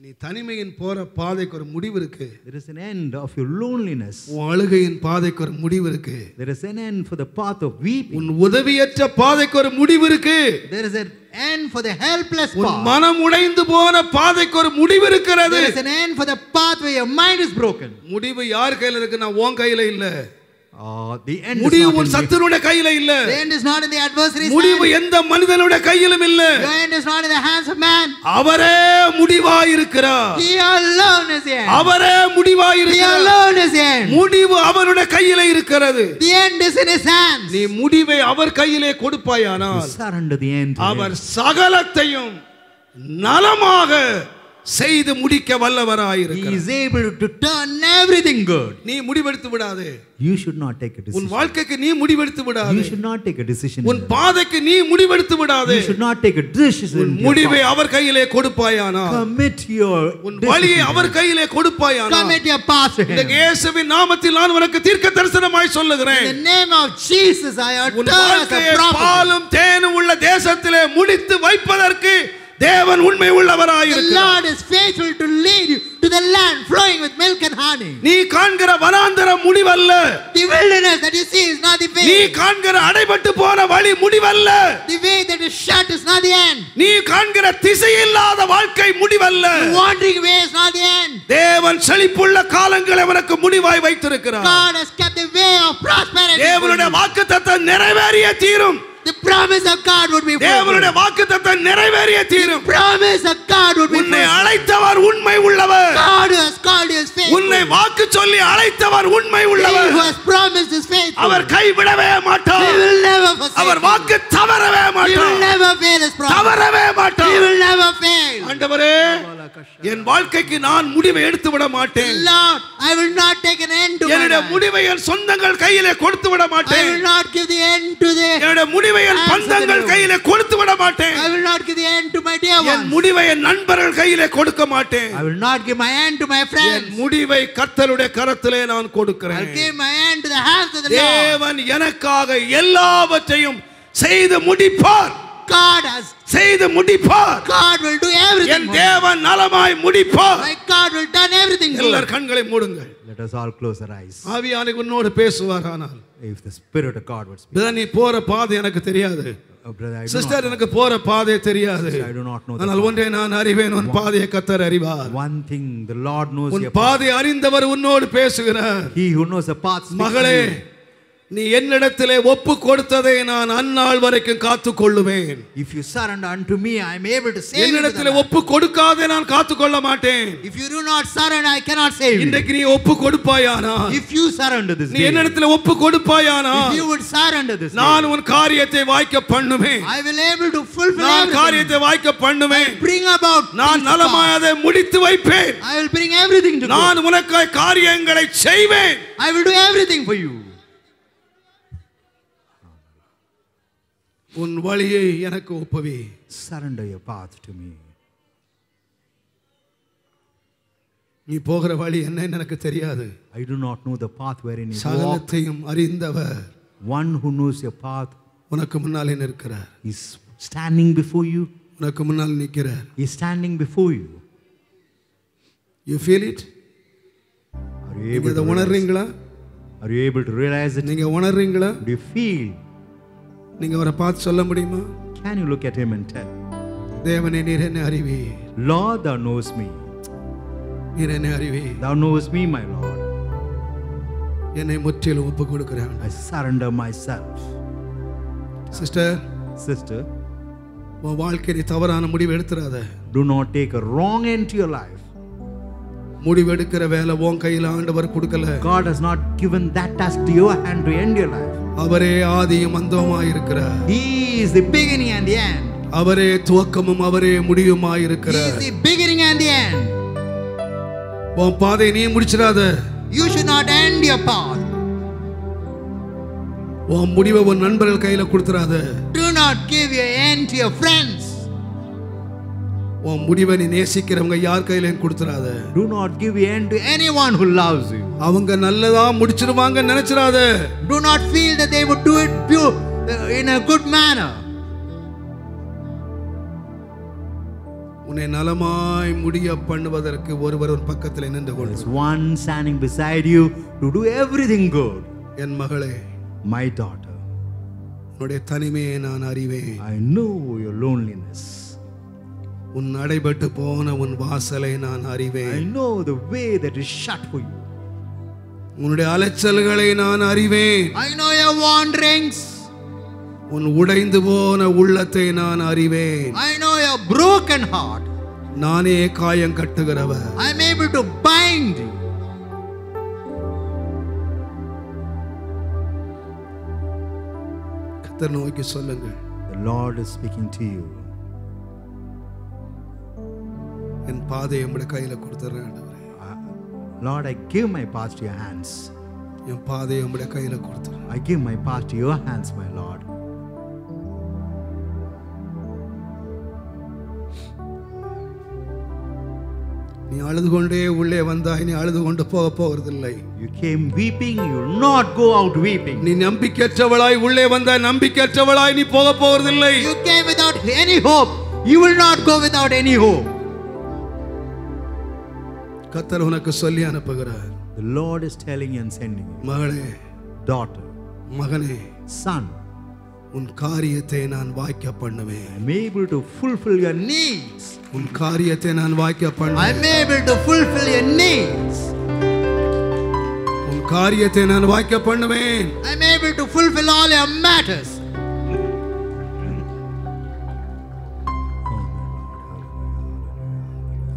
நீ தனிமையின் போற பாதைக்கு ஒரு முடிவு இருக்கு. There is an end of your loneliness. உன் அழுகையின் பாதைக்கு ஒரு முடிவு இருக்கு. There is an end for the path of weeping. உன் உதவியற்ற பாதைக்கு ஒரு முடிவு இருக்கு. There is an end for the helpless உன் path. மனம் உடைந்து போன பாதைக்கு ஒரு முடிவு இருக்கிறது. There is an end for the path where your mind is broken. முடிவு யார் கையில இருக்குன்னா உன் கையில இல்ல. The end is முடிவு not உன் in சத்துருடைய கையில இல்ல. the end is not in the adversary's முடிவு hand. எந்த மனிதனுடைய கையிலும் இல்ல. Your end is not in the hands of man. அவரே முடிவாய் இருக்கிறார். He alone is the end. அவரே முடிவாய் He இருக்கிறார். alone is the end. முடிவு அவருடைய கையில இருக்கிறது. The end is in his hands. நீ முடிவை அவர் கையிலே கொடுப்பாயானால் Surrender the end to our him. சகலத்தையும் நலமாக செய்து முடிக்க He வல்லவராயிருக்கிறார். is able to turn everything good. நீ முடிவெடுத்து விடாதே. You should not take a உன் decision. வாழ்க்கைக்கு நீ முடிவெடுத்து You விடாதே. should not take a decision. உன் பாதைக்கு நீ முடிவெடுத்து விடாதே. You should not take a decision. உன் முடிவை அவர் கையிலே கொடுப்பாயானால் Commit your உன் வழியை decision. அவர் கையிலே கொடுப்பாயானால் Commit your path to இந்த him. இயேசுவின் நாமத்தில் நான் உனக்கு தீர்க்க தரிசனமாய் சொல்லுகிறேன். In the name of Jesus, I உன் utter as a வாழ்க்கையை prophet. பாலும் தேனும் உள்ள தேசத்திலே முடித்து வைப்பதற்கு தேவன் உண்மை The உள்ளவராயிருக்கிறார். Lord is faithful to lead you to the land flowing with milk and honey. நீ காண்கிற வனாந்தரம் முடிவல்ல. The wilderness that you see is not the நீ way. காண்கிற அடைபட்டு போன வழி முடிவல்ல. The way that is shut is not the end. நீ காண்கிற திசையில்லாத வாழ்க்கை முடிவல்ல. The wandering way is not the end. தேவன் செழிப்புள்ள காலங்களை உனக்கு முடிவாய் வைத்திருக்கிறார். God has kept the way of prosperity. தேவனுடைய வாக்குத்தத்தம் நிறைவேறிய தீரும். The promise of God would be தேவனுடைய fulfilled. வாக்குத்தத்தம் நிறைவேறிய தீரும். Promise of God would be உன்னை fulfilled. அழைத்தவர் உண்மை உள்ளவர். God who has called you is faithful. உன்னை வாக்கு சொல்லி அழைத்தவர் உண்மை He உள்ளவர். who has promised is faithful. அவர் கைவிடவே He மாட்டார். will never forsake our you. வாக்கு தவறவே He will மாட்டார். never fail his promise. தவறவே He மாட்டார். will never fail. ஆண்டவரே, என் வாழ்க்கைக்கு நான் முடிவை எடுத்து விட மாட்டேன். Lord, I will not take an end to my என்னுடைய life. முடிவை என் சொந்தங்கள் கையிலே கொடுத்து விட I மாட்டேன். will not give the end to the என்னுடைய முடிவை என் பந்தங்கள் கையிலே கொடுத்து விட மாட்டேன். I will not give the end to my dear N ones. முடிவை என் நண்பர்கள் கையிலே கொடுக்க மாட்டேன். I will not give my end to my N friends. முடிவை கர்த்தருடைய கரத்திலே நான் கொடுக்கிறேன். I'll give my end to the hands of the Lord. தேவன் எனக்காக எல்லாவற்றையும் செய்து முடிப்பார். God has, செய்து முடிப்பார். God will do everything N for me. தேவன் நலமாய் முடிப்பார். My God will done everything for எல்லார் me. கண்களை மூடுங்கள். Let us all close our eyes. ஆவியானவர் உன்னோடு பேசுவார். ஆனால் If the Spirit of God would speak. Brother, நீ போற பாதை எனக்கு தெரியாது. Oh, brother, I do sister, not எனக்கு போற பாதை தெரியாது. know. I do not know. ஆனால் ஒன்றை நான் அறிவேன், உன் பாதையை கர்த்தர் அறிவார். One thing, the Lord knows உன் your path. பாதை அறிந்தவர் உன்னோடு பேசுகிறார். He who knows the path speaks to மகளே, you. நீ என்னிடத்திலே ஒப்பு கொடுத்ததை நான் அந்நாள் வரைக்கும் காத்துக் கொள்ளுவேன். If you surrender unto me, I am able to save you. என்னிடத்திலே ஒப்பு கொடுக்காதே நான் காத்துக் கொள்ள மாட்டேன். If you do not surrender, I cannot save you. இன்றைக்கு நீ ஒப்பு கொடுப்பாயானா, If you surrender this நீ day, என்னிடத்திலே ஒப்பு கொடுப்பாயானா, if you would surrender this day, நான் உன் காரியத்தை வாய்க்க பண்ணுவேன். I will able to fulfill நான் everything. காரியத்தை வாய்க்க பண்ணுவேன். Bring about நான் things to நலமாய் pass. அதை முடித்து வைப்பேன். I will bring everything to நான் God. உனக்காய் காரியங்களை செய்வேன். I will do everything for you. உன் வழியை எனக்கு ஒப்புவி. Surrender your path to me. நீ போகிற வழி என்னன்னு எனக்கு தெரியாது. I do not know the path wherein you walk. சகலத்தையும் அறிந்தவர் One who knows your path உனக்கு முன்னாலே நிற்கிறார். is standing before you. உனக்கு முன்னால் நிற்கிறார். He is standing before you. You feel it? Are you நீங்க able இதை to realize? உணர்றீங்களா? Are you able to realize it? நீங்க உணர்றீங்களா? Do you feel? நீங்க அவரை பார்த்து சொல்ல முடியுமா? Can you look at him and tell, தேவனே, நீர் என்னை அறிவீர். Lord, thou knows me. நீர் என்னை அறிவீர். Thou knows me, my Lord. என்னை முற்றிலும் ஒப்பு கொடுக்கிறேன். I surrender myself. Sister, Sister, உன் வாழ்க்கையை தவறான முடிவு எடுத்துறாத. do not take a wrong end to your life. முடிவு எடுக்கிற வேலை உன் கையில் ஆண்டவர் கொடுக்கல. God has not given that task to your hand to end your life. அவரே ஆதியும் அந்தமுமாய் இருக்கிறார். He is the beginning and the end. அவரே துவக்கமும் அவரே முடிவுமாய் He இருக்கிறார். is the beginning and the end. உன் பாதை நீ முடிச்சிடாத. You should not end your path. உன் முடிவை உன் நண்பர்கள் கையில கொடுத்துறாத. Do not give your end to your friends. உன் முடிவை நீ நேசிக்கிறவங்க யார் கையிலையும் கொடுத்துறாத. Do not give your end to anyone who loves you. அவங்க நல்லதா முடிச்சிருவாங்க நினைச்சிராத. Do not feel that they would do it in a good manner. உன்னை நலமாய் முடிய பண்ணுவதற்கு ஒருவர் ஒரு பக்கத்தில் நின்று There is கொண்டு. one standing beside you to do everything good. என் மகளே, My daughter, உன்னுடைய தனிமையை நான் அறிவேன். I know your loneliness. உன் அடைபட்டு போன உன் வாசலை நான் I அறிவேன். know the way that is shut for you. உன்னுடைய அலைச்சல்களை நான் அறிவேன். I know your wanderings. உன் உடைந்து போன உள்ளத்தை நான் அறிவேன். I know your broken heart. நானே காயம் கட்டுகிறவர். I am able to bind you. கர்த்தர் நோக்கி சொல்லுங்கள். The Lord is speaking to you. என் பாதையை உம்முடைய கையில கொடுத்துறேன் ஆண்டவரே. Lord, I give my past to your hands. என் பாதையை உம்முடைய கையில கொடுத்துறேன். I give my past to your hands, my Lord. நீ அழுது கொண்டே உள்ளே வந்தாய், நீ அழுது கொண்டு போகிறதில்லை. You came weeping, you will not go out weeping. நீ நம்பிக்கையற்றவளாய் உள்ளே வந்தாய், நம்பிக்கையற்றவளாய் நீ போகிறதில்லை. You came without any hope, you will not go without any hope. கர்த்தர் உனக்கு சொல்லி அனுப்புகிறார். The Lord is telling you and sending you. மகளே, Daughter, மகனே, son, உன் காரியத்தை நான் வாய்க்க பண்ணுவேன். I am able to fulfill your needs. உன் காரியத்தை நான் வாய்க்க I பண்ணுவேன். am able to fulfill your needs. உன் காரியத்தை நான் வாய்க்க பண்ணுவேன். I am able to fulfill all your matters.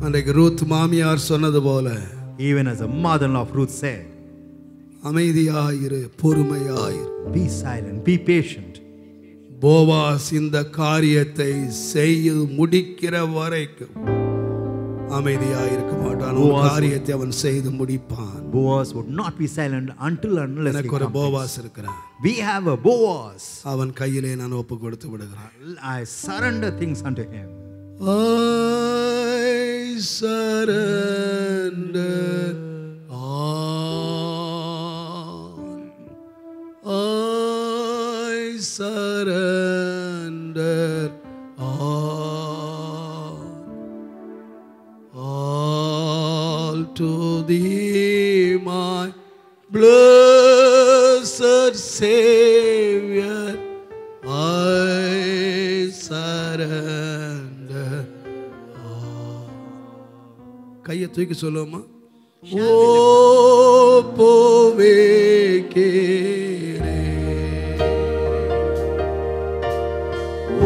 அன்றைக்கு ரூத் மாமியார் சொன்னது போல, Even as a mother-in-law of Ruth said, அமைதியாயிரு, பொறுமையாயிரு. be silent, be patient. Boaz இந்த காரியத்தை செய்து முடிக்கிற வரைக்கும் அமைதியாயிருக்க மாட்டான். ஒரு போவாஸ் காரியத்தை அவன் செய்து முடிப்பான். Boaz would not be silent until unless he எனக்கு ஒரு completes. போவாஸ் இருக்கிறான். We have a Boaz. அவன் கையிலே நான் ஒப்பு கொடுத்து விடுகிறேன். I surrender things unto him. I surrender all. I surrender all. All to thee, my blessed Savior. I surrender all. கையை தூக்கி சொல்லுவோமா? ஓ போவேக்கேரே,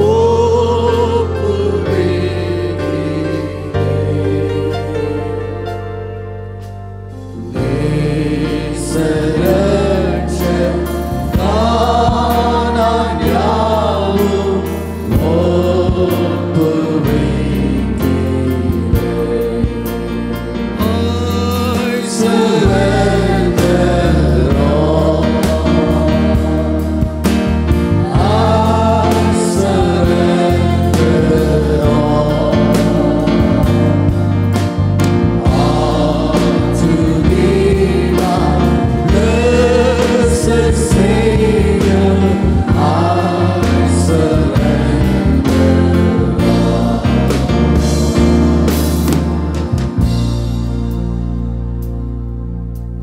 ஓ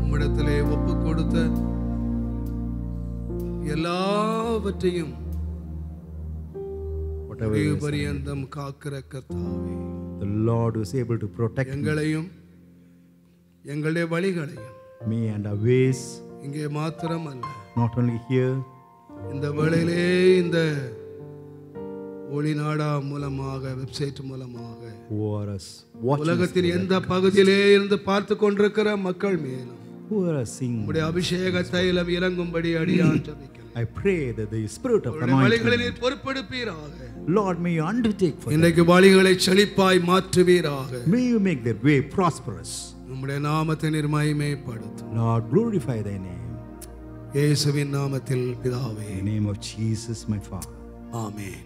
உம்மிடத்திலே ஒப்பு கொடுத்த எல்லாவற்றையும் Whatever முடிவு it is, பரியந்தம் காக்கிற கர்த்தாவே, the Lord is able to protect me, எங்களையும் எங்களுடைய வழிகளையும் me and our ways, இங்கே மாத்திரம் அல்ல, not only here, இந்த வேளையிலே இந்த ஒளிநாடா மூலமாக, வெப்சைட் மூலமாக who are us watching, உலகத்தின் எந்த பகுதியிலே இருந்து பார்த்து கொண்டிருக்கிற மக்கள் மேலும் who are seeing. உம்முடைய அபிஷேக தைலம் இறங்கும்படி அடியான் ஜெபிக்கிறேன். I pray that the spirit of உம்முடைய வழிகளை anointing, நீர் பொறுப்பெடுப்பீராக. Lord, may you undertake for them. இன்றைக்கு வழிகளை செழிப்பாய் மாற்றுவீராக. May you make their way prosperous. உம்முடைய நாமத்தை நீர் மகிமைப்படுத்தும். Lord, glorify thy name. இயேசுவின் நாமத்தில் பிதாவே. In the name of Jesus, my Father. Amen.